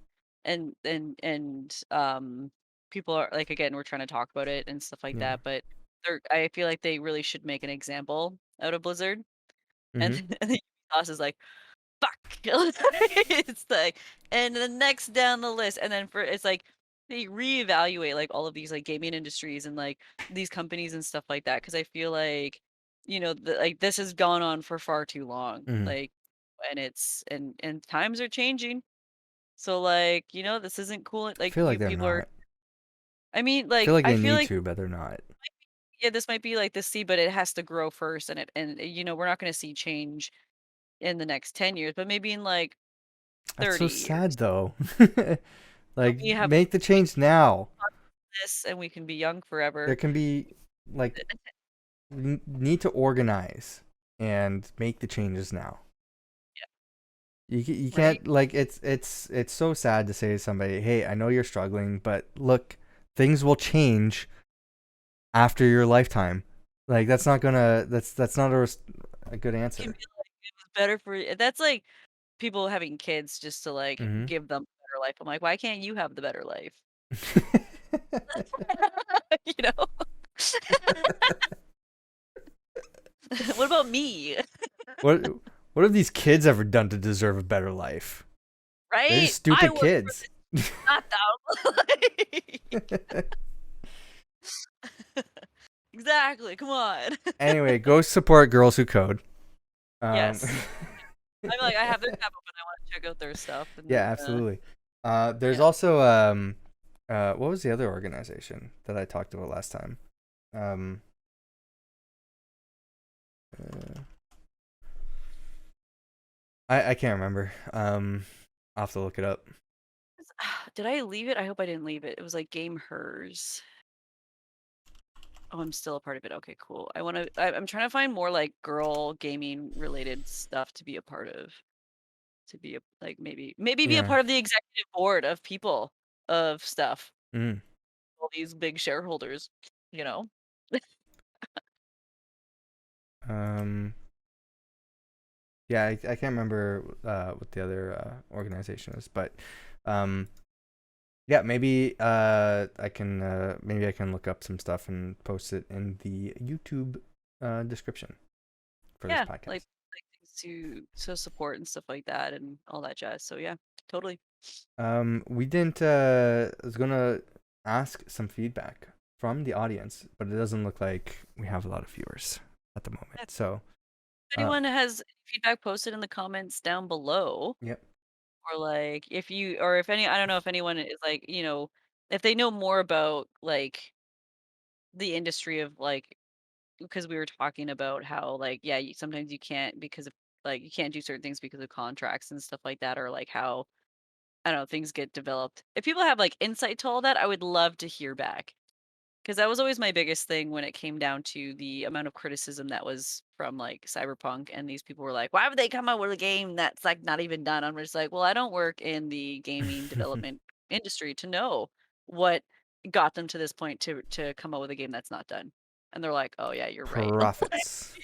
people are like, again, we're trying to talk about it and stuff like Yeah. that, but I feel like they really should make an example out of Blizzard. And Hmm. and the boss is like, fuck. It's like, and the next down the list, and then it's like they reevaluate like all of these like gaming industries and like these companies and stuff like that, because I feel like like this has gone on for far too long, Hmm. like, and it's and times are changing, so like this isn't cool, I like feel like they're people are, not. I mean, I feel like like I they feel need like to, but they're not. yeah, this might be like the seed, but it has to grow first, and we're not going to see change in the next 10 years, but maybe in like That's 30 so years. sad, though. Like, We have make the change now. this, and we can be young There forever. can be like need to organize and make the changes now. You Right? can't like it's so sad to say to somebody, "Hey, I know you're struggling, but look, things will change after your lifetime." Like that's not a good Can answer. be like, it was better for that's like people having kids just to like Mhm. give them a better life. I'm like, why can't you have the better life? You know? What about me? what what have these kids ever done to deserve a better life? They're Right? just I stupid work for kids. this, not them. Like, exactly. Come on. Anyway, go support Girls Who Code. Um, Yes. I'm like, I have their tab open. I want to check out their stuff, and yeah, then absolutely. There's yeah. also what was the other organization that I talked about last time? Um, uh, I can't remember. I'll have to look it up. Did I leave it? I hope I didn't leave it. It was like Game Hers. Oh, I'm still a part of it. Okay, cool. I'm trying to find more like girl gaming related stuff to be a part of. To be a like maybe be a Yeah. part of the executive board of people of stuff. Mm. all these big shareholders, you know? Yeah, I can't remember what the other organization is, but yeah, maybe I can maybe I can look up some stuff and post it in the YouTube description for this Yeah, podcast. like things to support and stuff like that and all that jazz. So yeah, totally. We didn't. I was gonna ask some feedback from the audience, but it doesn't look like we have a lot of viewers at the moment. Yeah. So, If anyone has feedback, posted in the comments down below. yep. Or like if you or if any I don't know if anyone is like, if they know more about like the industry of like because we were talking about how like yeah, sometimes you can't because of like you can't do certain things because of contracts and stuff like that or like how I don't know things get developed. If people have like insight to all that, I would love to hear back. Because that was always my biggest thing when it came down to the amount of criticism that was from like Cyberpunk, and these people were like, "Why would they come out with a game that's like not even done?" I'm just like, "Well, I don't work in the gaming development industry to know what got them to this point to come out with a game that's not done." And they're like, "Oh yeah, you're right." Profits,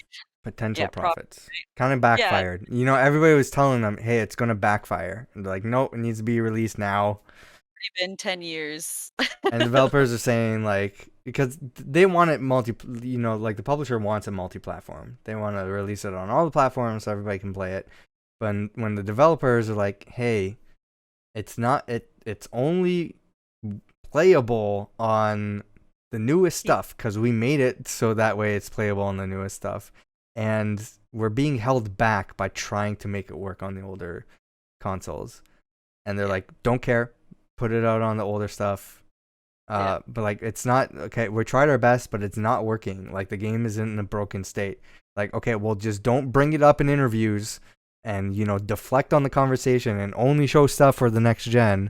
potential Yeah, profits, kind of yeah, backfired. Everybody was telling them, "Hey, it's gonna backfire." And they're like, "Nope, it needs to be released now." it's been 10 years. And developers are saying like because they want it like the publisher wants a multi-platform. They want to release it on all the platforms so everybody can play it. But when the developers are like, "Hey, it's only playable on the newest stuff because we made it so that way it's playable on the newest stuff, and we're being held back by trying to make it work on the older consoles." And they're like, "Don't care, put it out on the older stuff." But like it's not okay. We tried our best, but it's not working. Like the game is in a broken state. Like okay, well just don't bring it up in interviews, and deflect on the conversation and only show stuff for the next gen.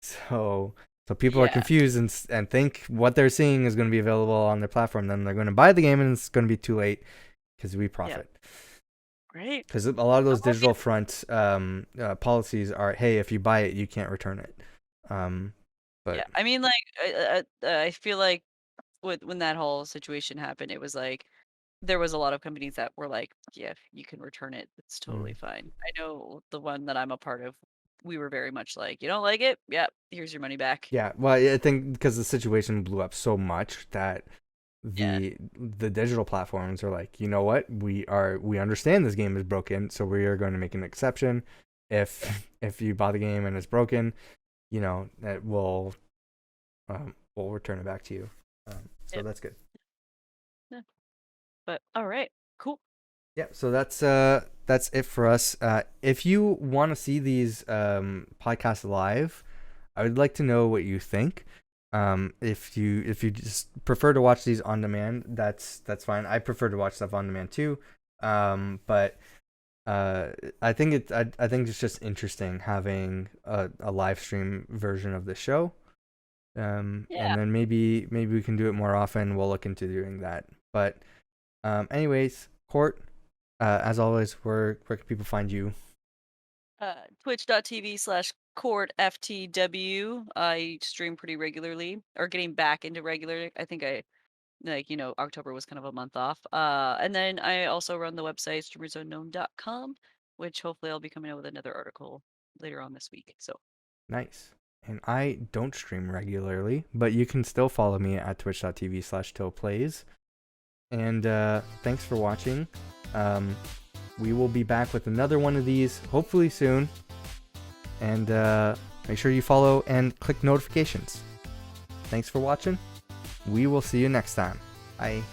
So people are confused and think what they're seeing is going to be available on their platform. Then they're going to buy the game and it's going to be too late because we profit. Right. Because a lot of those digital front policies are, hey, if you buy it, you can't return it. But Yeah, I mean, like, I feel like when that whole situation happened, it was like there was a lot of companies that were like, "Yeah, you can return it. It's totally fine." I know the one that I'm a part of, we were very much like, "You don't like it? Yep, here's your money back." yeah, well, I think because the situation blew up so much that Yeah, the digital platforms are like, you know what, we understand this game is broken, so we are going to make an exception. If you buy the game and it's broken, that we'll return it back to you. So that's good. yeah. But all right, cool. Yeah, so that's it for us. If you want to see these podcasts live, I would like to know what you think. If you just prefer to watch these on demand, that's fine. I prefer to watch stuff on demand too. But I think it's just interesting having a live stream version of the show. And then maybe we can do it more often. We'll look into doing that. But anyways, Court, as always, where can people find you? Twitch.tv/CourtFTW. I stream pretty regularly, or getting back into regular. I think October was kind of a month off. And then I also run the website streamersunknown.com, which hopefully I'll be coming out with another article later on this week. So Nice. And I don't stream regularly, but you can still follow me at twitch.tv/tillplays. And thanks for watching. We will be back with another one of these hopefully soon. And make sure you follow and click notifications. Thanks for watching. We will see you next time. Bye.